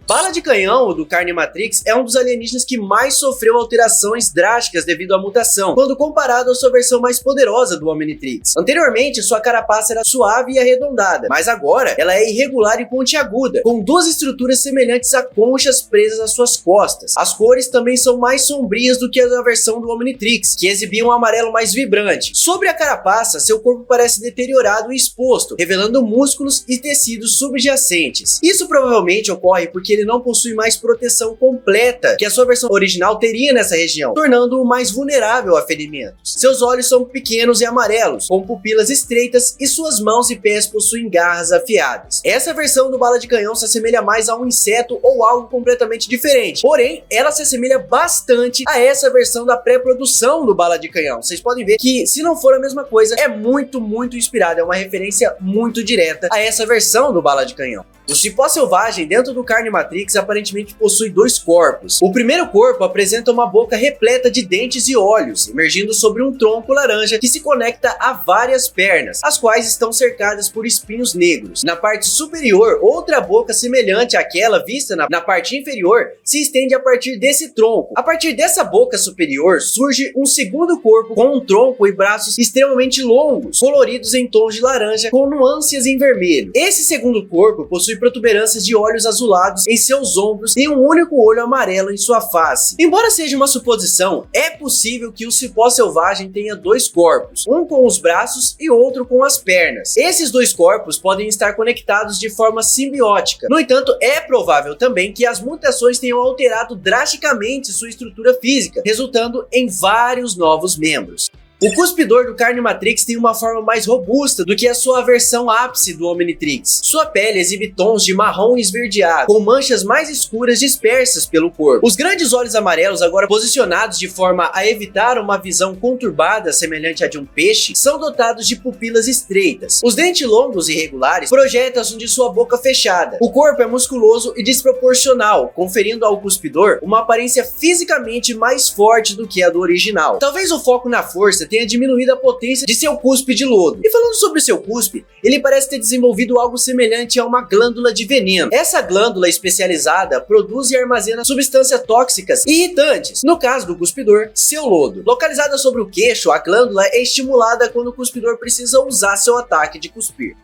Bala de Canhão do Carnimatrix é um dos alienígenas que mais sofreu alterações drásticas devido à mutação, quando comparado à sua versão mais poderosa do Omnitrix. Anteriormente, sua carapaça era suave e arredondada, mas agora ela é irregular e pontiaguda, com duas estruturas semelhantes a conchas presas às suas costas. As cores também são mais sombrias do que a da versão do Omnitrix, que exibia um amarelo mais vibrante. Sobre a carapaça, seu corpo parece deteriorado e exposto, revelando músculos e tecidos subjacentes. Isso provavelmente ocorre porque ele não possui mais proteção completa que a sua versão original teria nessa região, tornando-o mais vulnerável a ferimentos. Seus olhos são pequenos e amarelos, com pupilas estreitas, e suas mãos e pés possuem garras afiadas. Essa versão do Bala de Canhão se assemelha mais a um inseto ou algo completamente diferente, porém, ela se assemelha bastante a essa versão da pré-produção do Bala de Canhão. Vocês podem ver que, se não for a mesma coisa, é muito inspirada, é uma referência muito direta a essa versão do Bala de Canhão. O cipó selvagem dentro do Carnimatrix aparentemente possui dois corpos. O primeiro corpo apresenta uma boca repleta de dentes e olhos, emergindo sobre um tronco laranja que se conecta a várias pernas, as quais estão cercadas por espinhos negros. Na parte superior, outra boca semelhante àquela vista na parte inferior se estende a partir desse tronco. A partir dessa boca superior surge um segundo corpo com um tronco e braços extremamente longos, coloridos em tons de laranja com nuances em vermelho. Esse segundo corpo possui protuberâncias de olhos azulados em seus ombros e um único olho amarelo em sua face. Embora seja uma suposição, é possível que o cipó selvagem tenha dois corpos, um com os braços e outro com as pernas. Esses dois corpos podem estar conectados de forma simbiótica. No entanto, é provável também que as mutações tenham alterado drasticamente sua estrutura física, resultando em vários novos membros. O cuspidor do Carnimatrix tem uma forma mais robusta do que a sua versão ápice do Omnitrix. Sua pele exibe tons de marrom esverdeado, com manchas mais escuras dispersas pelo corpo. Os grandes olhos amarelos, agora posicionados de forma a evitar uma visão conturbada semelhante à de um peixe, são dotados de pupilas estreitas. Os dentes longos e irregulares projetam-se de sua boca fechada. O corpo é musculoso e desproporcional, conferindo ao cuspidor uma aparência fisicamente mais forte do que a do original. Talvez o foco na força tenha diminuído a potência de seu cuspe de lodo. E falando sobre seu cuspe, ele parece ter desenvolvido algo semelhante a uma glândula de veneno. Essa glândula especializada produz e armazena substâncias tóxicas e irritantes, no caso do cuspidor, seu lodo. Localizada sobre o queixo, a glândula é estimulada quando o cuspidor precisa usar seu ataque de cuspir.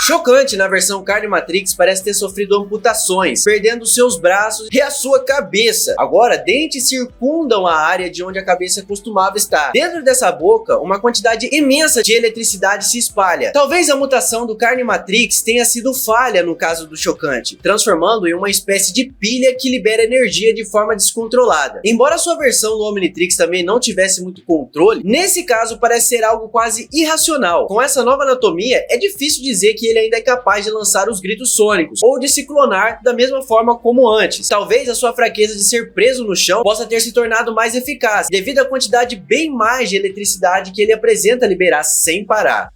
Chocante, na versão Carnimatrix parece ter sofrido amputações, perdendo seus braços e a sua cabeça. Agora, dentes circundam a área de onde a cabeça costumava estar. Dentro dessa boca, uma quantidade imensa de eletricidade se espalha. Talvez a mutação do Carnimatrix tenha sido falha no caso do Chocante, transformando em uma espécie de pilha que libera energia de forma descontrolada. Embora sua versão do Omnitrix também não tivesse muito controle, nesse caso parece ser algo quase irracional. Com essa nova anatomia, é difícil dizer que ele ainda é capaz de lançar os gritos sônicos ou de se clonar da mesma forma como antes. Talvez a sua fraqueza de ser preso no chão possa ter se tornado mais eficaz, devido à quantidade bem mais de eletricidade que ele apresenta liberar sem parar.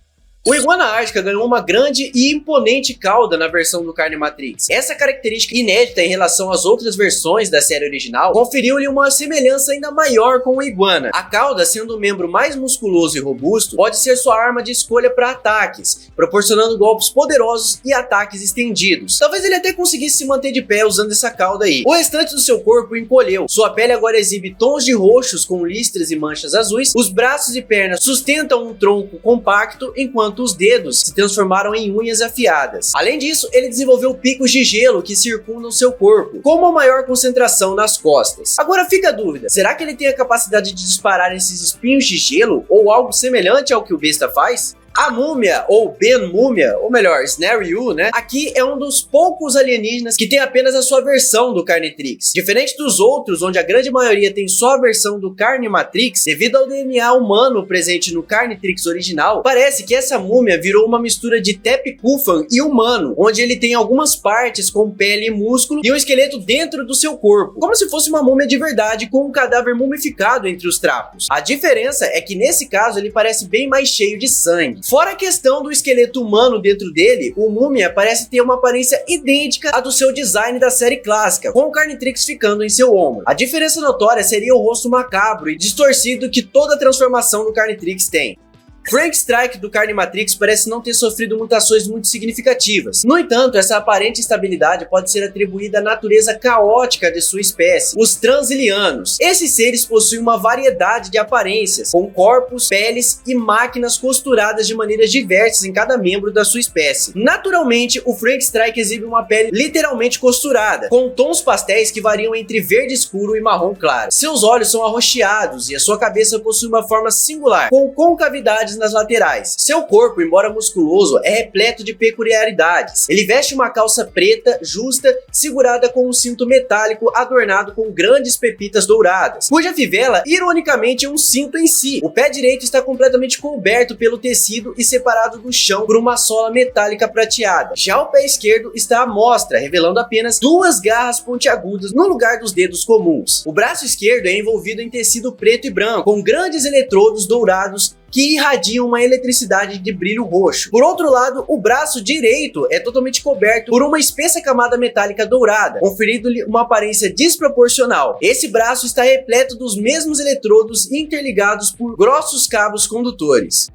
O Iguana Ártica ganhou uma grande e imponente cauda na versão do Carnimatrix. Essa característica inédita em relação às outras versões da série original conferiu-lhe uma semelhança ainda maior com o Iguana. A cauda, sendo um membro mais musculoso e robusto, pode ser sua arma de escolha para ataques, proporcionando golpes poderosos e ataques estendidos. Talvez ele até conseguisse se manter de pé usando essa cauda aí. O restante do seu corpo encolheu. Sua pele agora exibe tons de roxos com listras e manchas azuis. Os braços e pernas sustentam um tronco compacto, enquanto os dedos se transformaram em unhas afiadas. Além disso, ele desenvolveu picos de gelo que circundam seu corpo, com uma maior concentração nas costas. Agora fica a dúvida, será que ele tem a capacidade de disparar esses espinhos de gelo ou algo semelhante ao que o Besta faz? A Múmia, ou Ben Múmia, ou melhor, Snaryu, né? Aqui é um dos poucos alienígenas que tem apenas a sua versão do Carnitrix. Diferente dos outros, onde a grande maioria tem só a versão do Carnimatrix, devido ao DNA humano presente no Carnitrix original, parece que essa múmia virou uma mistura de Tep Kufan e humano, onde ele tem algumas partes com pele e músculo e um esqueleto dentro do seu corpo, como se fosse uma múmia de verdade com um cadáver mumificado entre os trapos. A diferença é que nesse caso ele parece bem mais cheio de sangue. Fora a questão do esqueleto humano dentro dele, o Múmia parece ter uma aparência idêntica à do seu design da série clássica, com o Carnitrix ficando em seu ombro. A diferença notória seria o rosto macabro e distorcido que toda a transformação do Carnitrix tem. Frank Strike do Carnimatrix parece não ter sofrido mutações muito significativas. No entanto, essa aparente estabilidade pode ser atribuída à natureza caótica de sua espécie, os Transilianos. Esses seres possuem uma variedade de aparências, com corpos, peles e máquinas costuradas de maneiras diversas em cada membro da sua espécie. Naturalmente, o Frank Strike exibe uma pele literalmente costurada, com tons pastéis que variam entre verde escuro e marrom claro. Seus olhos são arroxeados e a sua cabeça possui uma forma singular, com concavidades nas laterais. Seu corpo, embora musculoso, é repleto de peculiaridades. Ele veste uma calça preta, justa, segurada com um cinto metálico adornado com grandes pepitas douradas, cuja fivela, ironicamente, é um cinto em si. O pé direito está completamente coberto pelo tecido e separado do chão por uma sola metálica prateada. Já o pé esquerdo está à mostra, revelando apenas duas garras pontiagudas no lugar dos dedos comuns. O braço esquerdo é envolvido em tecido preto e branco, com grandes eletrodos dourados que irradiam uma eletricidade de brilho roxo. Por outro lado, o braço direito é totalmente coberto por uma espessa camada metálica dourada, conferindo-lhe uma aparência desproporcional. Esse braço está repleto dos mesmos eletrodos interligados por grossos cabos condutores.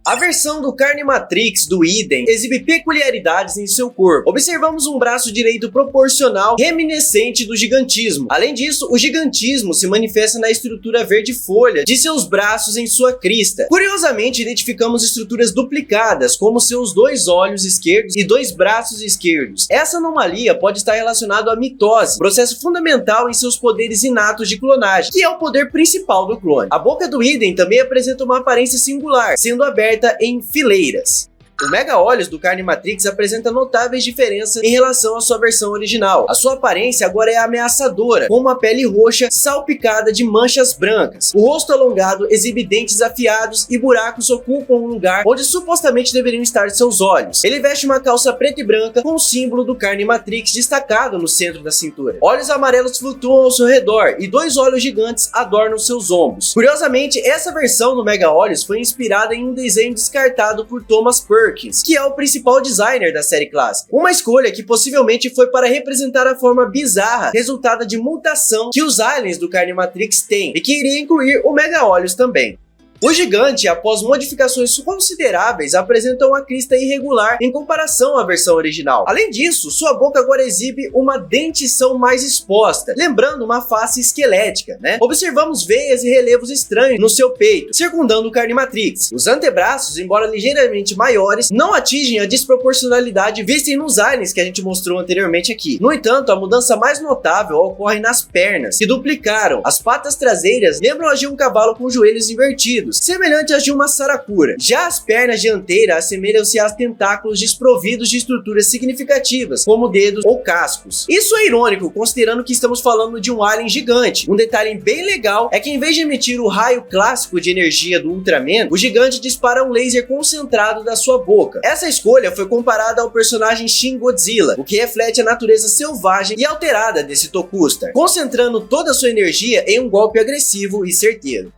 A versão do Carnimatrix do Idem exibe peculiaridades em seu corpo. Observamos um braço direito proporcional reminiscente do gigantismo. Além disso, o gigantismo se manifesta na estrutura verde folha de seus braços em sua crista. Curiosamente, identificamos estruturas duplicadas, como seus dois olhos esquerdos e dois braços esquerdos. Essa anomalia pode estar relacionada à mitose, processo fundamental em seus poderes inatos de clonagem, que é o poder principal do clone. A boca do Idem também apresenta uma aparência singular, sendo aberta em fileiras. O Mega Olhos do Carnimatrix apresenta notáveis diferenças em relação à sua versão original. A sua aparência agora é ameaçadora, com uma pele roxa salpicada de manchas brancas. O rosto alongado exibe dentes afiados e buracos ocupam um lugar onde supostamente deveriam estar seus olhos. Ele veste uma calça preta e branca com o símbolo do Carnimatrix destacado no centro da cintura. Olhos amarelos flutuam ao seu redor e 2 olhos gigantes adornam seus ombros. Curiosamente, essa versão do Mega Olhos foi inspirada em um desenho descartado por Thomas Perkins, que é o principal designer da série clássica. Uma escolha que possivelmente foi para representar a forma bizarra resultada de mutação que os aliens do Carnimatrix têm e que iria incluir o Mega Olhos também. O gigante, após modificações consideráveis, apresenta uma crista irregular em comparação à versão original. Além disso, sua boca agora exibe uma dentição mais exposta, lembrando uma face esquelética, né? Observamos veias e relevos estranhos no seu peito, circundando o Carnimatrix. Os antebraços, embora ligeiramente maiores, não atingem a desproporcionalidade vista nos aliens que a gente mostrou anteriormente aqui. No entanto, a mudança mais notável ocorre nas pernas, que duplicaram. As patas traseiras lembram as de um cavalo com joelhos invertidos, semelhante às de uma saracura. Já as pernas dianteiras assemelham-se a tentáculos desprovidos de estruturas significativas, como dedos ou cascos. Isso é irônico, considerando que estamos falando de um alien gigante. Um detalhe bem legal é que em vez de emitir o raio clássico de energia do Ultraman, o gigante dispara um laser concentrado da sua boca. Essa escolha foi comparada ao personagem Shin Godzilla, o que reflete a natureza selvagem e alterada desse Tokustar, concentrando toda a sua energia em um golpe agressivo e certeiro.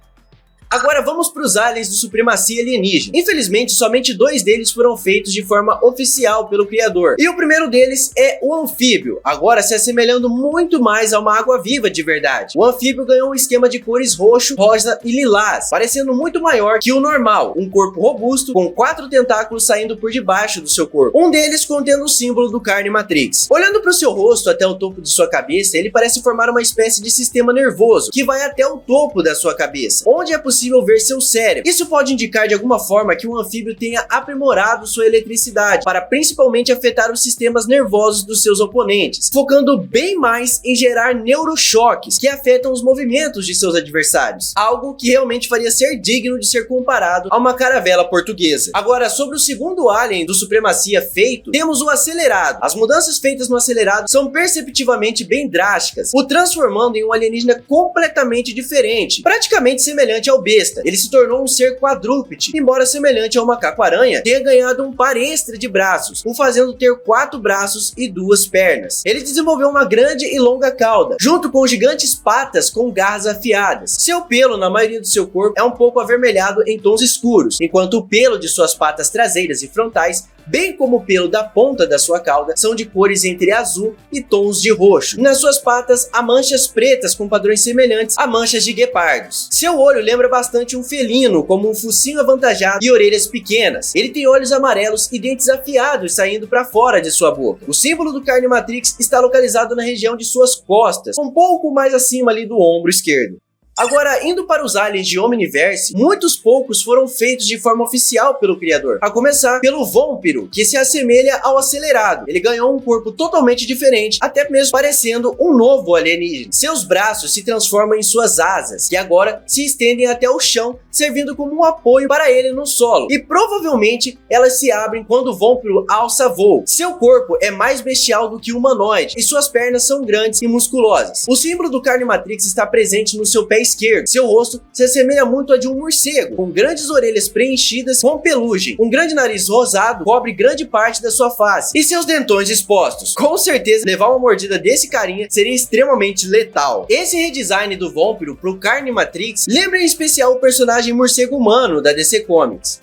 Agora vamos para os aliens do Supremacia Alienígena. Infelizmente, somente 2 deles foram feitos de forma oficial pelo criador. E o primeiro deles é o anfíbio, agora se assemelhando muito mais a uma água-viva de verdade. O anfíbio ganhou um esquema de cores roxo, rosa e lilás, parecendo muito maior que o normal. Um corpo robusto, com 4 tentáculos saindo por debaixo do seu corpo. Um deles contendo o símbolo do Carnimatrix. Olhando para o seu rosto até o topo de sua cabeça, ele parece formar uma espécie de sistema nervoso, que vai até o topo da sua cabeça, onde é possível ver seu cérebro. Isso pode indicar de alguma forma que o anfíbio tenha aprimorado sua eletricidade para principalmente afetar os sistemas nervosos dos seus oponentes, focando bem mais em gerar neurochoques que afetam os movimentos de seus adversários, algo que realmente faria ser digno de ser comparado a uma caravela portuguesa. Agora, sobre o segundo alien do Supremacia feito, temos o Acelerado. As mudanças feitas no Acelerado são perceptivamente bem drásticas, o transformando em um alienígena completamente diferente, praticamente semelhante ao besta. Ele se tornou um ser quadrúpede, embora semelhante ao macaco-aranha, tenha ganhado um par extra de braços, o fazendo ter 4 braços e 2 pernas. Ele desenvolveu uma grande e longa cauda, junto com gigantes patas com garras afiadas. Seu pelo, na maioria do seu corpo, é um pouco avermelhado em tons escuros, enquanto o pelo de suas patas traseiras e frontais, bem como o pelo da ponta da sua cauda, são de cores entre azul e tons de roxo. Nas suas patas, há manchas pretas com padrões semelhantes a manchas de guepardos. Seu olho lembra bastante um felino, como um focinho avantajado e orelhas pequenas. Ele tem olhos amarelos e dentes afiados saindo para fora de sua boca. O símbolo do Carnimatrix está localizado na região de suas costas, um pouco mais acima ali do ombro esquerdo. Agora, indo para os aliens de Omniverse, muitos poucos foram feitos de forma oficial pelo criador, a começar pelo Vômpiro, que se assemelha ao Acelerado. Ele ganhou um corpo totalmente diferente, até mesmo parecendo um novo alienígena. Seus braços se transformam em suas asas, que agora se estendem até o chão, servindo como um apoio para ele no solo, e provavelmente elas se abrem quando o Vômpiro alça voo. Seu corpo é mais bestial do que humanoide, e suas pernas são grandes e musculosas. O símbolo do Carnimatrix está presente no seu pé esquerdo. Seu rosto se assemelha muito a de um morcego, com grandes orelhas preenchidas com pelugem. Um grande nariz rosado cobre grande parte da sua face, e seus dentões expostos. Com certeza, levar uma mordida desse carinha seria extremamente letal. Esse redesign do Vômpiro pro Carnimatrix lembra em especial o personagem morcego humano da DC Comics.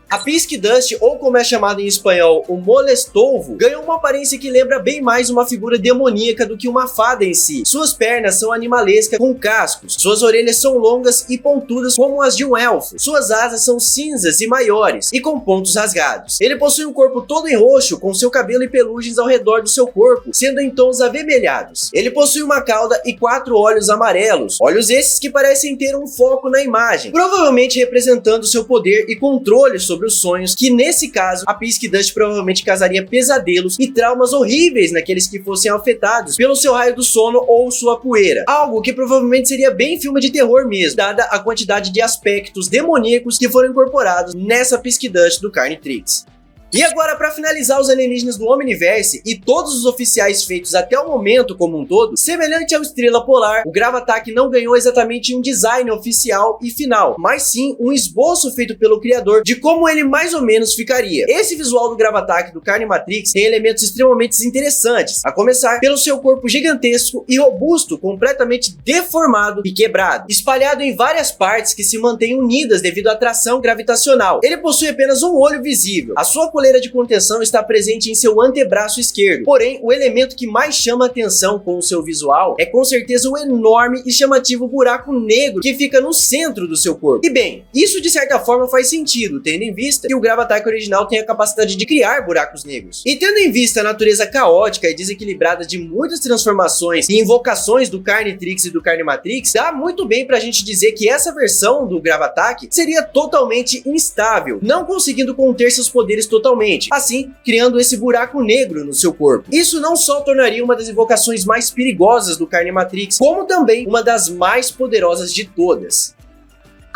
A Pisque Dust, ou como é chamado em espanhol, o Molestolvo, ganhou uma aparência que lembra bem mais uma figura demoníaca do que uma fada em si. Suas pernas são animalescas com cascos, suas orelhas são longas e pontudas como as de um elfo, suas asas são cinzas e maiores, e com pontos rasgados. Ele possui um corpo todo em roxo, com seu cabelo e pelugens ao redor do seu corpo, sendo em tons avermelhados. Ele possui uma cauda e 4 olhos amarelos, olhos esses que parecem ter um foco na imagem, provavelmente representando seu poder e controle sobre os sonhos, que nesse caso a Pisque Dust provavelmente causaria pesadelos e traumas horríveis naqueles que fossem afetados pelo seu raio do sono ou sua poeira, algo que provavelmente seria bem filme de terror mesmo, dada a quantidade de aspectos demoníacos que foram incorporados nessa Pisque Dust do Carnitrix. E agora, para finalizar os alienígenas do Omniverse e todos os oficiais feitos até o momento como um todo, semelhante ao Estrela Polar, o Gravatac não ganhou exatamente um design oficial e final, mas sim um esboço feito pelo criador de como ele mais ou menos ficaria. Esse visual do Gravatac do Carne Matrix tem elementos extremamente interessantes, a começar pelo seu corpo gigantesco e robusto, completamente deformado e quebrado, espalhado em várias partes que se mantêm unidas devido à atração gravitacional. Ele possui apenas um olho visível, a sua coleira de contenção está presente em seu antebraço esquerdo, porém o elemento que mais chama atenção com o seu visual é com certeza o enorme e chamativo buraco negro que fica no centro do seu corpo. E bem, isso de certa forma faz sentido, tendo em vista que o Gravatac original tem a capacidade de criar buracos negros. E tendo em vista a natureza caótica e desequilibrada de muitas transformações e invocações do Carnitrix e do Carne Matrix, dá muito bem pra gente dizer que essa versão do Gravatac seria totalmente instável, não conseguindo conter seus poderes totalmente, assim criando esse buraco negro no seu corpo. Isso não só tornaria uma das invocações mais perigosas do Carne Matrix, como também uma das mais poderosas de todas.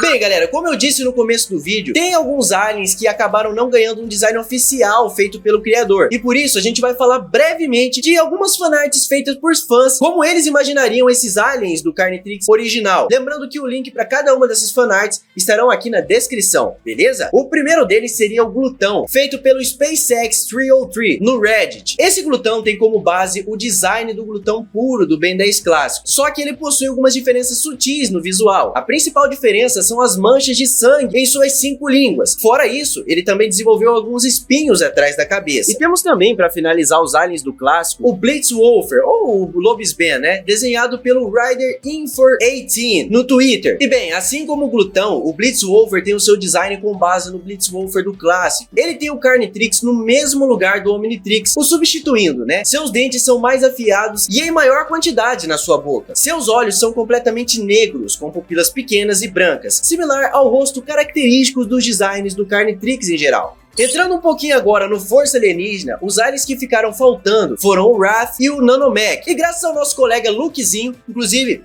Bem, galera, como eu disse no começo do vídeo, tem alguns aliens que acabaram não ganhando um design oficial feito pelo criador, e por isso a gente vai falar brevemente de algumas fanarts feitas por fãs, como eles imaginariam esses aliens do Carnitrix original. Lembrando que o link para cada uma dessas fanarts estarão aqui na descrição, beleza? O primeiro deles seria o Glutão, feito pelo SpaceX 303 no Reddit. Esse Glutão tem como base o design do Glutão puro do Ben 10 clássico, só que ele possui algumas diferenças sutis no visual. A principal diferença são as manchas de sangue em suas 5 línguas. Fora isso, ele também desenvolveu alguns espinhos atrás da cabeça. E temos também, para finalizar os aliens do clássico, o Blitzwolfer, ou o Lobisman, né? Desenhado pelo Rider Infor18 no Twitter. E bem, assim como o Glutão, o Blitzwolfer tem o seu design com base no Blitzwolfer do clássico. Ele tem o Carnitrix no mesmo lugar do Omnitrix, o substituindo, né? Seus dentes são mais afiados e em maior quantidade na sua boca. Seus olhos são completamente negros, com pupilas pequenas e brancas, similar ao rosto característico dos designs do Carnitrix em geral. Entrando um pouquinho agora no Força Alienígena, os aliens que ficaram faltando foram o Wrath e o Nanomech. E graças ao nosso colega Lukezinho, inclusive,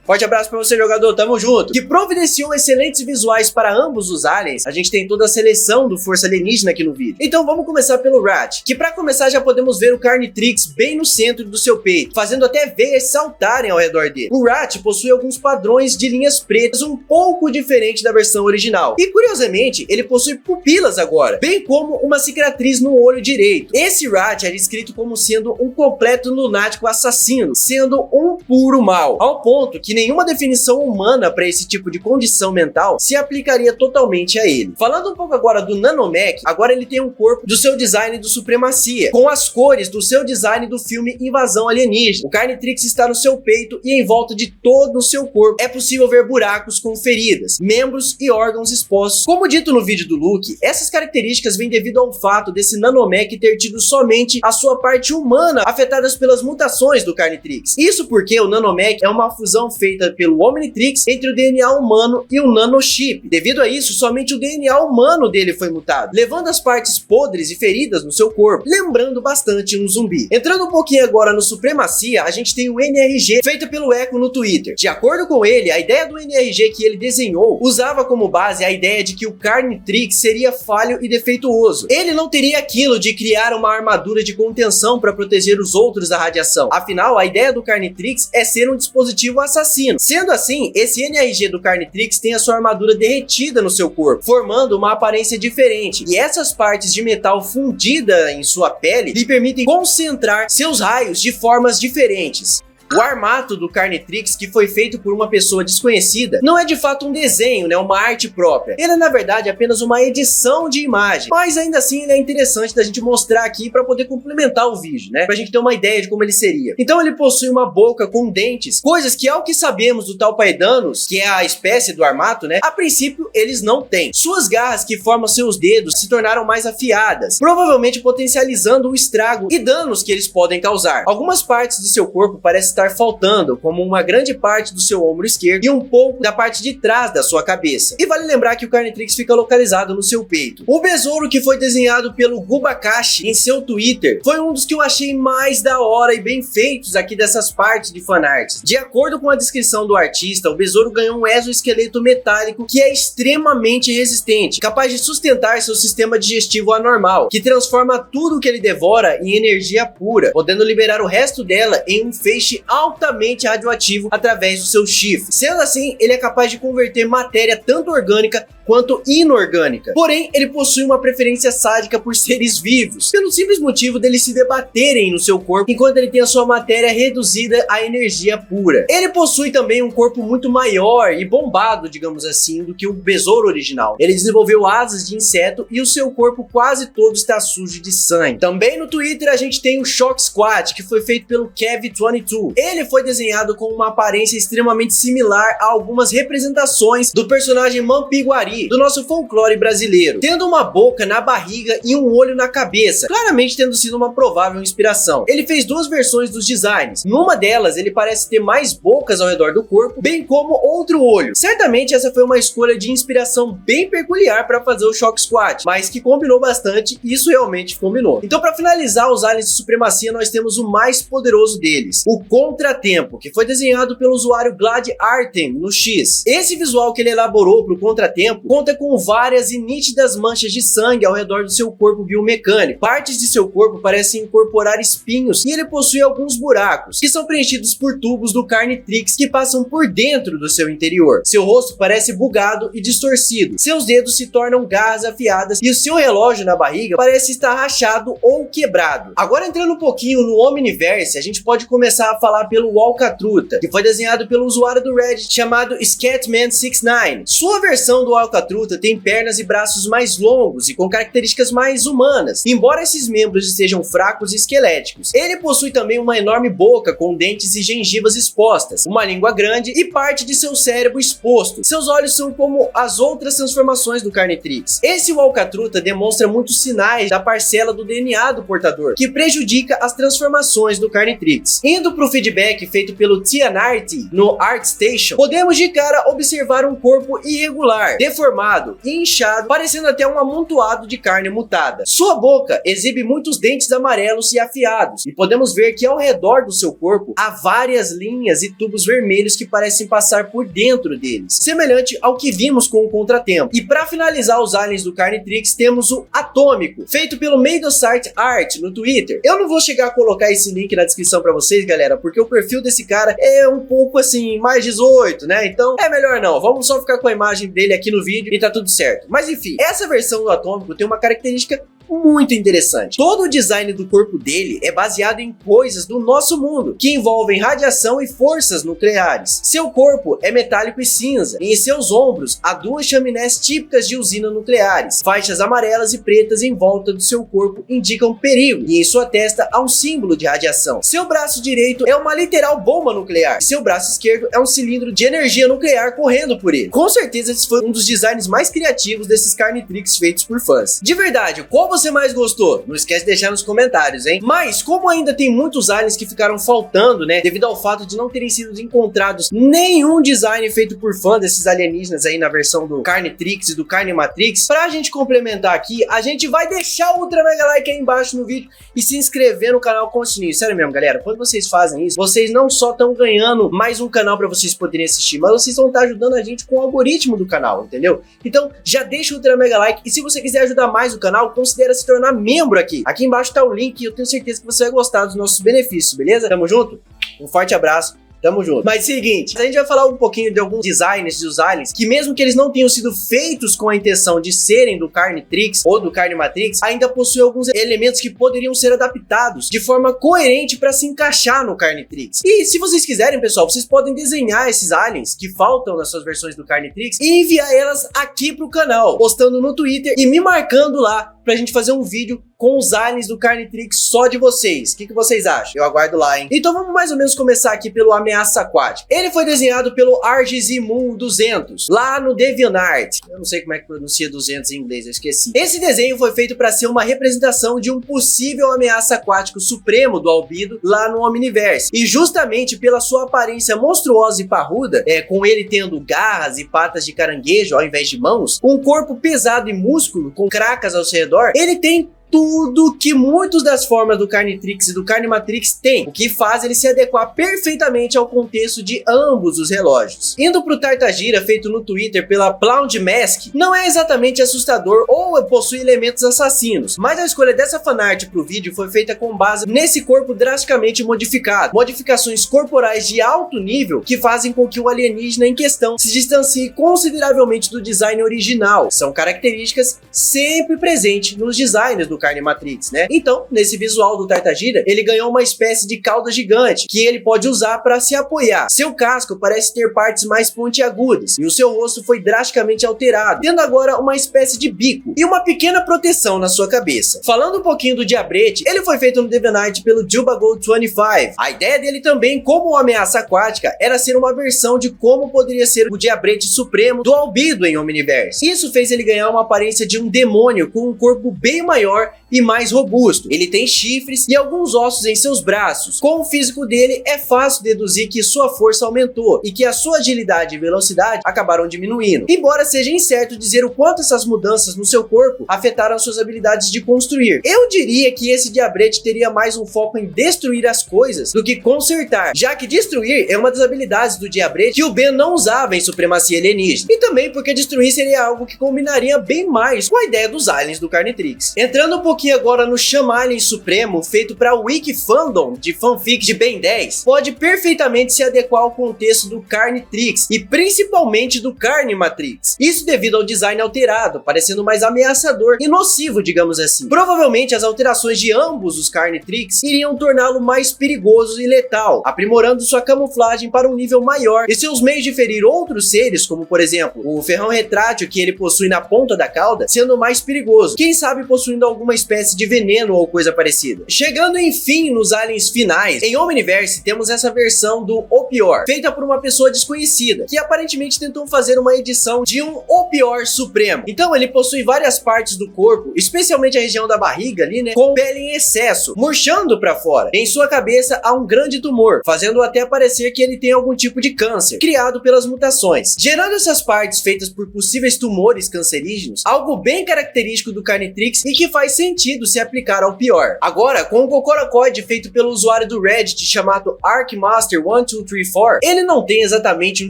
forte abraço pra você, jogador, tamo junto, que providenciou excelentes visuais para ambos os aliens. A gente tem toda a seleção do Força Alienígena aqui no vídeo. Então vamos começar pelo Rat, que pra começar já podemos ver o Carnitrix bem no centro do seu peito, fazendo até veias saltarem ao redor dele. O Rat possui alguns padrões de linhas pretas um pouco diferente da versão original. E curiosamente, ele possui pupilas agora, bem como uma cicatriz no olho direito. Esse Rat é descrito como sendo um completo lunático assassino, sendo um puro mal, ao ponto que nenhuma definição humana para esse tipo de condição mental se aplicaria totalmente a ele. Falando um pouco agora do Nanomech, agora ele tem um corpo do seu design do Supremacia, com as cores do seu design do filme Invasão Alienígena. O Carnitrix está no seu peito e em volta de todo o seu corpo é possível ver buracos com feridas, membros e órgãos expostos. Como dito no vídeo do Luke, essas características vêm devido ao fato desse Nanomech ter tido somente a sua parte humana afetadas pelas mutações do Carnitrix. Isso porque o Nanomech é uma fusão feita pelo Omnitrix entre o DNA humano e o Nanochip. Devido a isso, somente o DNA humano dele foi mutado, levando as partes podres e feridas no seu corpo, lembrando bastante um zumbi. Entrando um pouquinho agora no Supremacia, a gente tem o NRG, feito pelo Echo no Twitter. De acordo com ele, a ideia do NRG que ele desenhou usava como base a ideia de que o Carnitrix seria falho e defeituoso. Ele não teria aquilo de criar uma armadura de contenção para proteger os outros da radiação. Afinal, a ideia do Carnitrix é ser um dispositivo assassino. Sendo assim, esse NRG do Carnitrix tem a sua armadura derretida no seu corpo, formando uma aparência diferente. E essas partes de metal fundida em sua pele lhe permitem concentrar seus raios de formas diferentes. O armato do Carnitrix, que foi feito por uma pessoa desconhecida, não é de fato um desenho, né, uma arte própria. Ele é na verdade apenas uma edição de imagem, mas ainda assim ele é interessante da gente mostrar aqui para poder complementar o vídeo, né, pra gente ter uma ideia de como ele seria. Então ele possui uma boca com dentes, coisas que ao que sabemos do Talpaidanos, que é a espécie do armato, né, a princípio eles não têm. Suas garras que formam seus dedos se tornaram mais afiadas, provavelmente potencializando o estrago e danos que eles podem causar. Algumas partes de seu corpo parecem estar estar faltando, como uma grande parte do seu ombro esquerdo e um pouco da parte de trás da sua cabeça. E vale lembrar que o Carnitrix fica localizado no seu peito. O besouro, que foi desenhado pelo Gubakashi em seu Twitter, foi um dos que eu achei mais da hora e bem feitos aqui dessas partes de fanarts. De acordo com a descrição do artista, o besouro ganhou um exoesqueleto metálico que é extremamente resistente, capaz de sustentar seu sistema digestivo anormal, que transforma tudo que ele devora em energia pura, podendo liberar o resto dela em um feixe altamente radioativo através do seu chifre. Sendo assim, ele é capaz de converter matéria tanto orgânica quanto inorgânica. Porém, ele possui uma preferência sádica por seres vivos, pelo simples motivo deles se debaterem no seu corpo enquanto ele tem a sua matéria reduzida à energia pura. Ele possui também um corpo muito maior e bombado, digamos assim, do que o besouro original. Ele desenvolveu asas de inseto e o seu corpo quase todo está sujo de sangue. Também no Twitter a gente tem o Shock Squad, que foi feito pelo Kev22. Ele foi desenhado com uma aparência extremamente similar a algumas representações do personagem Mampiguari do nosso folclore brasileiro, tendo uma boca na barriga e um olho na cabeça, claramente tendo sido uma provável inspiração. Ele fez duas versões dos designs. Numa delas, ele parece ter mais bocas ao redor do corpo, bem como outro olho. Certamente essa foi uma escolha de inspiração bem peculiar para fazer o Shock Squad, mas que combinou bastante, e isso realmente combinou. Então, para finalizar os aliens de supremacia, nós temos o mais poderoso deles, o Contratempo, que foi desenhado pelo usuário Glad Artem no X. Esse visual que ele elaborou para o Contratempo conta com várias e nítidas manchas de sangue ao redor do seu corpo biomecânico. Partes de seu corpo parecem incorporar espinhos e ele possui alguns buracos, que são preenchidos por tubos do Carnitrix que passam por dentro do seu interior. Seu rosto parece bugado e distorcido, seus dedos se tornam garras afiadas e o seu relógio na barriga parece estar rachado ou quebrado. Agora, entrando um pouquinho no Omniverse, a gente pode começar a falar pelo Alcatruta, que foi desenhado pelo usuário do Reddit chamado Scatman69. Sua versão do Alcatruta tem pernas e braços mais longos e com características mais humanas, embora esses membros estejam fracos e esqueléticos. Ele possui também uma enorme boca com dentes e gengivas expostas, uma língua grande e parte de seu cérebro exposto. Seus olhos são como as outras transformações do Carnitrix. Esse Alcatruta demonstra muitos sinais da parcela do DNA do portador, que prejudica as transformações do Carnitrix. Indo para o feedback feito pelo Tianarty no ArtStation, podemos de cara observar um corpo irregular, deformado e inchado, parecendo até um amontoado de carne mutada. Sua boca exibe muitos dentes amarelos e afiados, e podemos ver que ao redor do seu corpo há várias linhas e tubos vermelhos que parecem passar por dentro deles, semelhante ao que vimos com o Contratempo. E para finalizar os aliens do Carnitrix, temos o Atômico, feito pelo Meidosart Art no Twitter. Eu não vou chegar a colocar esse link na descrição para vocês, galera, porque o perfil desse cara é um pouco assim, mais 18, né? Então é melhor não, vamos só ficar com a imagem dele aqui no vídeo e tá tudo certo. Mas enfim, essa versão do Atômico tem uma característica muito interessante. Todo o design do corpo dele é baseado em coisas do nosso mundo, que envolvem radiação e forças nucleares. Seu corpo é metálico e cinza, e em seus ombros há duas chaminés típicas de usina nucleares. Faixas amarelas e pretas em volta do seu corpo indicam perigo, e em sua testa há um símbolo de radiação. Seu braço direito é uma literal bomba nuclear, e seu braço esquerdo é um cilindro de energia nuclear correndo por ele. Com certeza esse foi um dos designs mais criativos desses Carnitrix feitos por fãs. De verdade, qual você mais gostou? Não esquece de deixar nos comentários, hein? Mas como ainda tem muitos aliens que ficaram faltando, né, devido ao fato de não terem sido encontrados nenhum design feito por fã desses alienígenas aí na versão do Carnitrix e do Carnimatrix, pra gente complementar aqui, a gente vai deixar o ultra mega like aí embaixo no vídeo e se inscrever no canal com o sininho. Sério mesmo, galera, quando vocês fazem isso, vocês não só estão ganhando mais um canal pra vocês poderem assistir, mas vocês vão estar ajudando a gente com o algoritmo do canal, entendeu? Então já deixa o ultra mega like, e se você quiser ajudar mais o canal, considere se tornar membro aqui. Aqui embaixo tá o link e eu tenho certeza que você vai gostar dos nossos benefícios, beleza? Tamo junto? Um forte abraço. Tamo junto. Mas seguinte, a gente vai falar um pouquinho de alguns designs dos aliens que, mesmo que eles não tenham sido feitos com a intenção de serem do Carnitrix ou do Carnimatrix, ainda possuem alguns elementos que poderiam ser adaptados de forma coerente para se encaixar no Carnitrix. E se vocês quiserem, pessoal, vocês podem desenhar esses aliens que faltam nas suas versões do Carnitrix e enviar elas aqui pro canal, postando no Twitter e me marcando lá pra gente fazer um vídeo com os aliens do Carnitrix só de vocês. O que vocês acham? Eu aguardo lá, hein? Então vamos mais ou menos começar aqui pelo Ameaça Aquática. Ele foi desenhado pelo Argisimun 200, lá no DeviantArt. Eu não sei como é que pronuncia 200 em inglês, eu esqueci. Esse desenho foi feito para ser uma representação de um possível ameaça aquático supremo do Albedo lá no Omniverse. E justamente pela sua aparência monstruosa e parruda, com ele tendo garras e patas de caranguejo ao invés de mãos, um corpo pesado e músculo com cracas ao seu redor, ele tem tudo que muitas das formas do Carnitrix e do Carnimatrix tem, o que faz ele se adequar perfeitamente ao contexto de ambos os relógios. Indo pro Tartagira, feito no Twitter pela Plound Mask, não é exatamente assustador ou possui elementos assassinos, mas a escolha dessa fanart pro vídeo foi feita com base nesse corpo drasticamente modificado, modificações corporais de alto nível que fazem com que o alienígena em questão se distancie consideravelmente do design original. São características sempre presentes nos designs do Carnimatrix, né? Então, nesse visual do Tartagira, ele ganhou uma espécie de cauda gigante que ele pode usar para se apoiar. Seu casco parece ter partes mais pontiagudas e o seu rosto foi drasticamente alterado, tendo agora uma espécie de bico e uma pequena proteção na sua cabeça. Falando um pouquinho do Diabrete, ele foi feito no DeviantArt pelo JubaGold25. A ideia dele também, como uma ameaça aquática, era ser uma versão de como poderia ser o Diabrete supremo do Albedo em Omniverse. Isso fez ele ganhar uma aparência de um demônio com um corpo bem maior e mais robusto. Ele tem chifres e alguns ossos em seus braços. Com o físico dele, é fácil deduzir que sua força aumentou e que a sua agilidade e velocidade acabaram diminuindo. Embora seja incerto dizer o quanto essas mudanças no seu corpo afetaram suas habilidades de construir. Eu diria que esse Diabrete teria mais um foco em destruir as coisas do que consertar, já que destruir é uma das habilidades do Diabrete que o Ben não usava em Supremacia Alienígena. E também porque destruir seria algo que combinaria bem mais com a ideia dos aliens do Carnitrix. Entrando um pouquinho agora no Shamalin Supremo, feito para o Wiki Fandom de fanfic de Ben 10, pode perfeitamente se adequar ao contexto do Carnitrix e principalmente do Carnimatrix. Isso devido ao design alterado, parecendo mais ameaçador e nocivo, digamos assim. Provavelmente as alterações de ambos os Carnitrix iriam torná-lo mais perigoso e letal, aprimorando sua camuflagem para um nível maior e seus meios de ferir outros seres, como por exemplo o ferrão retrátil que ele possui na ponta da cauda, sendo mais perigoso, quem sabe possuindo alguma espécie de veneno ou coisa parecida. Chegando enfim nos aliens finais, em Omniverse temos essa versão do Opior, feita por uma pessoa desconhecida, que aparentemente tentou fazer uma edição de um Opior Supremo. Então ele possui várias partes do corpo, especialmente a região da barriga ali, né, com pele em excesso, murchando para fora. Em sua cabeça há um grande tumor, fazendo até parecer que ele tem algum tipo de câncer, criado pelas mutações. Gerando essas partes feitas por possíveis tumores cancerígenos, algo bem característico do Carnitrix e que faz sentido se aplicar ao pior. Agora, com o Kokorokoid feito pelo usuário do Reddit chamado ArcMaster1234, ele não tem exatamente um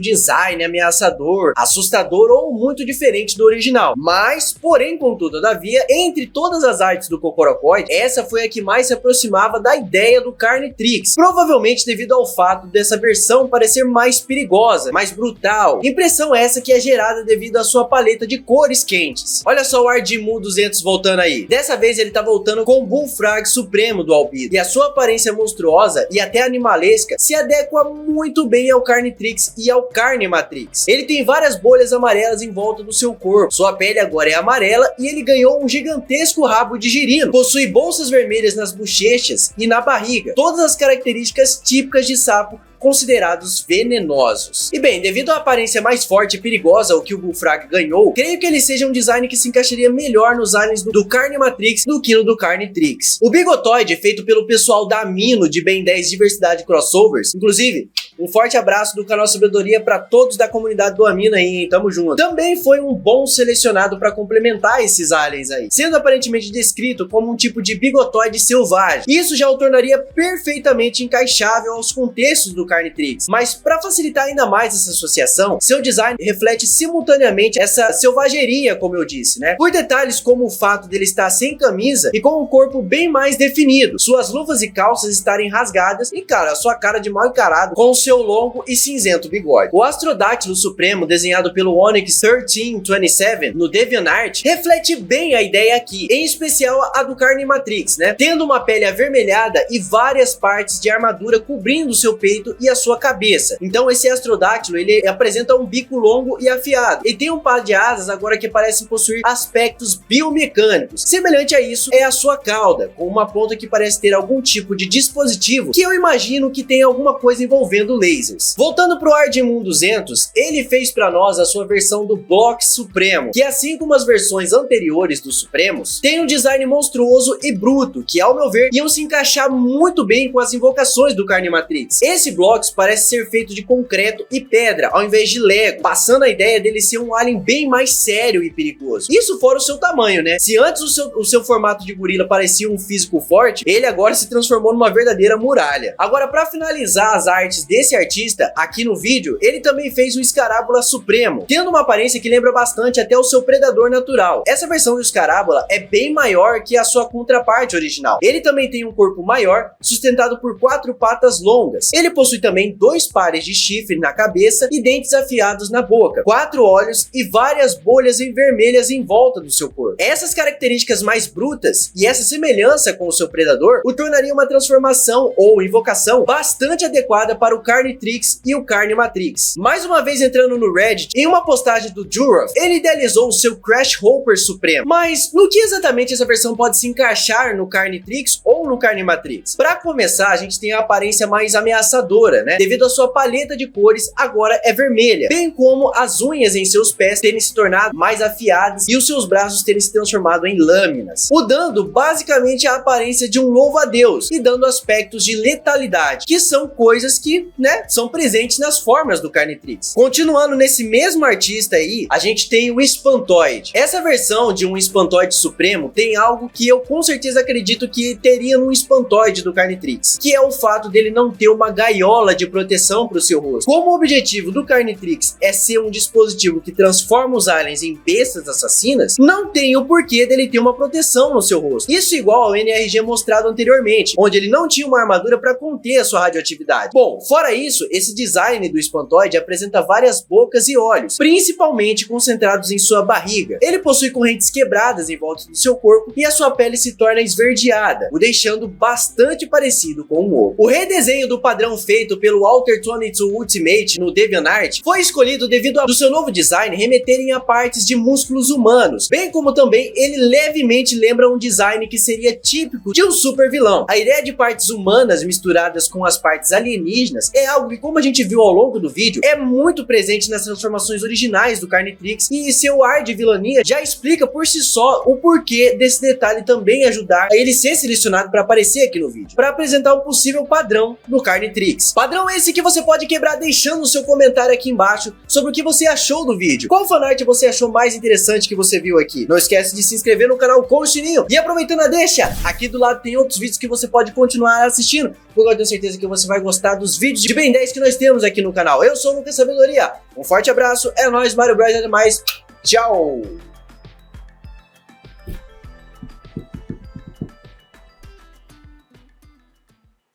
design ameaçador, assustador ou muito diferente do original, mas, porém, contudo, todavia, entre todas as artes do Kokorokoid, essa foi a que mais se aproximava da ideia do Carnitrix, provavelmente devido ao fato dessa versão parecer mais perigosa, mais brutal. Impressão essa que é gerada devido à sua paleta de cores quentes. Olha só o Ardimu 200 voltando aí. Dessa vez ele tá voltando com o Bullfrog Supremo do Albedo, e a sua aparência monstruosa e até animalesca se adequa muito bem ao Carnitrix e ao Carnimatrix. Ele tem várias bolhas amarelas em volta do seu corpo, sua pele agora é amarela e ele ganhou um gigantesco rabo de girino, possui bolsas vermelhas nas bochechas e na barriga, todas as características típicas de sapo considerados venenosos. E bem, devido à aparência mais forte e perigosa ao que o Bullfrog ganhou, creio que ele seja um design que se encaixaria melhor nos aliens do Carnimatrix do que no do Carnitrix. O Bigotoid, feito pelo pessoal da Amino de Ben 10 Diversidade Crossovers, inclusive, um forte abraço do canal Sabedoria para todos da comunidade do Amino aí, hein? Tamo junto. Também foi um bom selecionado para complementar esses aliens aí, sendo aparentemente descrito como um tipo de bigotoide selvagem. Isso já o tornaria perfeitamente encaixável aos contextos do Carnitrix, mas para facilitar ainda mais essa associação, seu design reflete simultaneamente essa selvageria, como eu disse, né? Por detalhes como o fato dele estar sem camisa e com um corpo bem mais definido, suas luvas e calças estarem rasgadas e, cara, a sua cara de mal encarado com seu longo e cinzento bigode. O Astrodáctilo Supremo, desenhado pelo Onyx 1327 no DeviantArt, reflete bem a ideia aqui, em especial a do Carnimatrix, né? Tendo uma pele avermelhada e várias partes de armadura cobrindo seu peito e a sua cabeça. Então esse Astrodáctilo, ele apresenta um bico longo e afiado. Ele tem um par de asas agora que parecem possuir aspectos biomecânicos. Semelhante a isso é a sua cauda, com uma ponta que parece ter algum tipo de dispositivo que eu imagino que tem alguma coisa envolvendo lasers. Voltando pro Ardimun 200, ele fez para nós a sua versão do Block Supremo, que assim como as versões anteriores dos Supremos, tem um design monstruoso e bruto, que ao meu ver iam se encaixar muito bem com as invocações do Carnimatrix. Esse Blocks parece ser feito de concreto e pedra, ao invés de Lego, passando a ideia dele ser um alien bem mais sério e perigoso. Isso fora o seu tamanho, né? Se antes o seu formato de gorila parecia um físico forte, ele agora se transformou numa verdadeira muralha. Agora, para finalizar as artes desse artista, aqui no vídeo, ele também fez o Scarábula Supremo, tendo uma aparência que lembra bastante até o seu predador natural. Essa versão do Scarábula é bem maior que a sua contraparte original. Ele também tem um corpo maior, sustentado por 4 patas longas. Ele possui também 2 pares de chifre na cabeça e dentes afiados na boca, 4 olhos e várias bolhas vermelhas em volta do seu corpo. Essas características mais brutas e essa semelhança com o seu predador o tornaria uma transformação ou invocação bastante adequada para o Carnitrix e o Carnimatrix. Mais uma vez entrando no Reddit, em uma postagem do Juroth, ele idealizou o seu Crash Hopper Supremo. Mas no que exatamente essa versão pode se encaixar no Carnitrix ou no Carnimatrix? Para começar, a gente tem a aparência mais ameaçadora, né? Devido à sua paleta de cores agora é vermelha, bem como as unhas em seus pés terem se tornado mais afiadas e os seus braços terem se transformado em lâminas, mudando basicamente a aparência de um louva-a-Deus e dando aspectos de letalidade, que são coisas que, né, são presentes nas formas do Carnitrix. Continuando nesse mesmo artista aí, a gente tem o Espantoide. Essa versão de um Espantoide Supremo tem algo que eu com certeza acredito que teria no Espantoide do Carnitrix, que é o fato dele não ter uma gaiola de proteção para o seu rosto. Como o objetivo do Carnitrix é ser um dispositivo que transforma os aliens em bestas assassinas, não tem o porquê dele ter uma proteção no seu rosto. Isso igual ao NRG mostrado anteriormente, onde ele não tinha uma armadura para conter a sua radioatividade. Bom, fora isso, esse design do Espantoide apresenta várias bocas e olhos, principalmente concentrados em sua barriga. Ele possui correntes quebradas em volta do seu corpo e a sua pele se torna esverdeada, o deixando bastante parecido com um ovo. O redesenho do padrão feito pelo Alter 22 Ultimate no DeviantArt foi escolhido devido ao seu novo design remeterem a partes de músculos humanos, bem como também ele levemente lembra um design que seria típico de um super vilão. A ideia de partes humanas misturadas com as partes alienígenas é algo que, como a gente viu ao longo do vídeo, é muito presente nas transformações originais do Carnitrix, e seu ar de vilania já explica por si só o porquê desse detalhe também ajudar a ele ser selecionado para aparecer aqui no vídeo, para apresentar um possível padrão do Carnitrix. Padrão esse que você pode quebrar deixando o seu comentário aqui embaixo sobre o que você achou do vídeo. Qual fanart você achou mais interessante que você viu aqui? Não esquece de se inscrever no canal com o sininho. E aproveitando a deixa, aqui do lado tem outros vídeos que você pode continuar assistindo, porque eu tenho certeza que você vai gostar dos vídeos de Ben 10 que nós temos aqui no canal. Eu sou o Lucas Sabedoria, um forte abraço, é nóis, Mario Bros, é demais, tchau!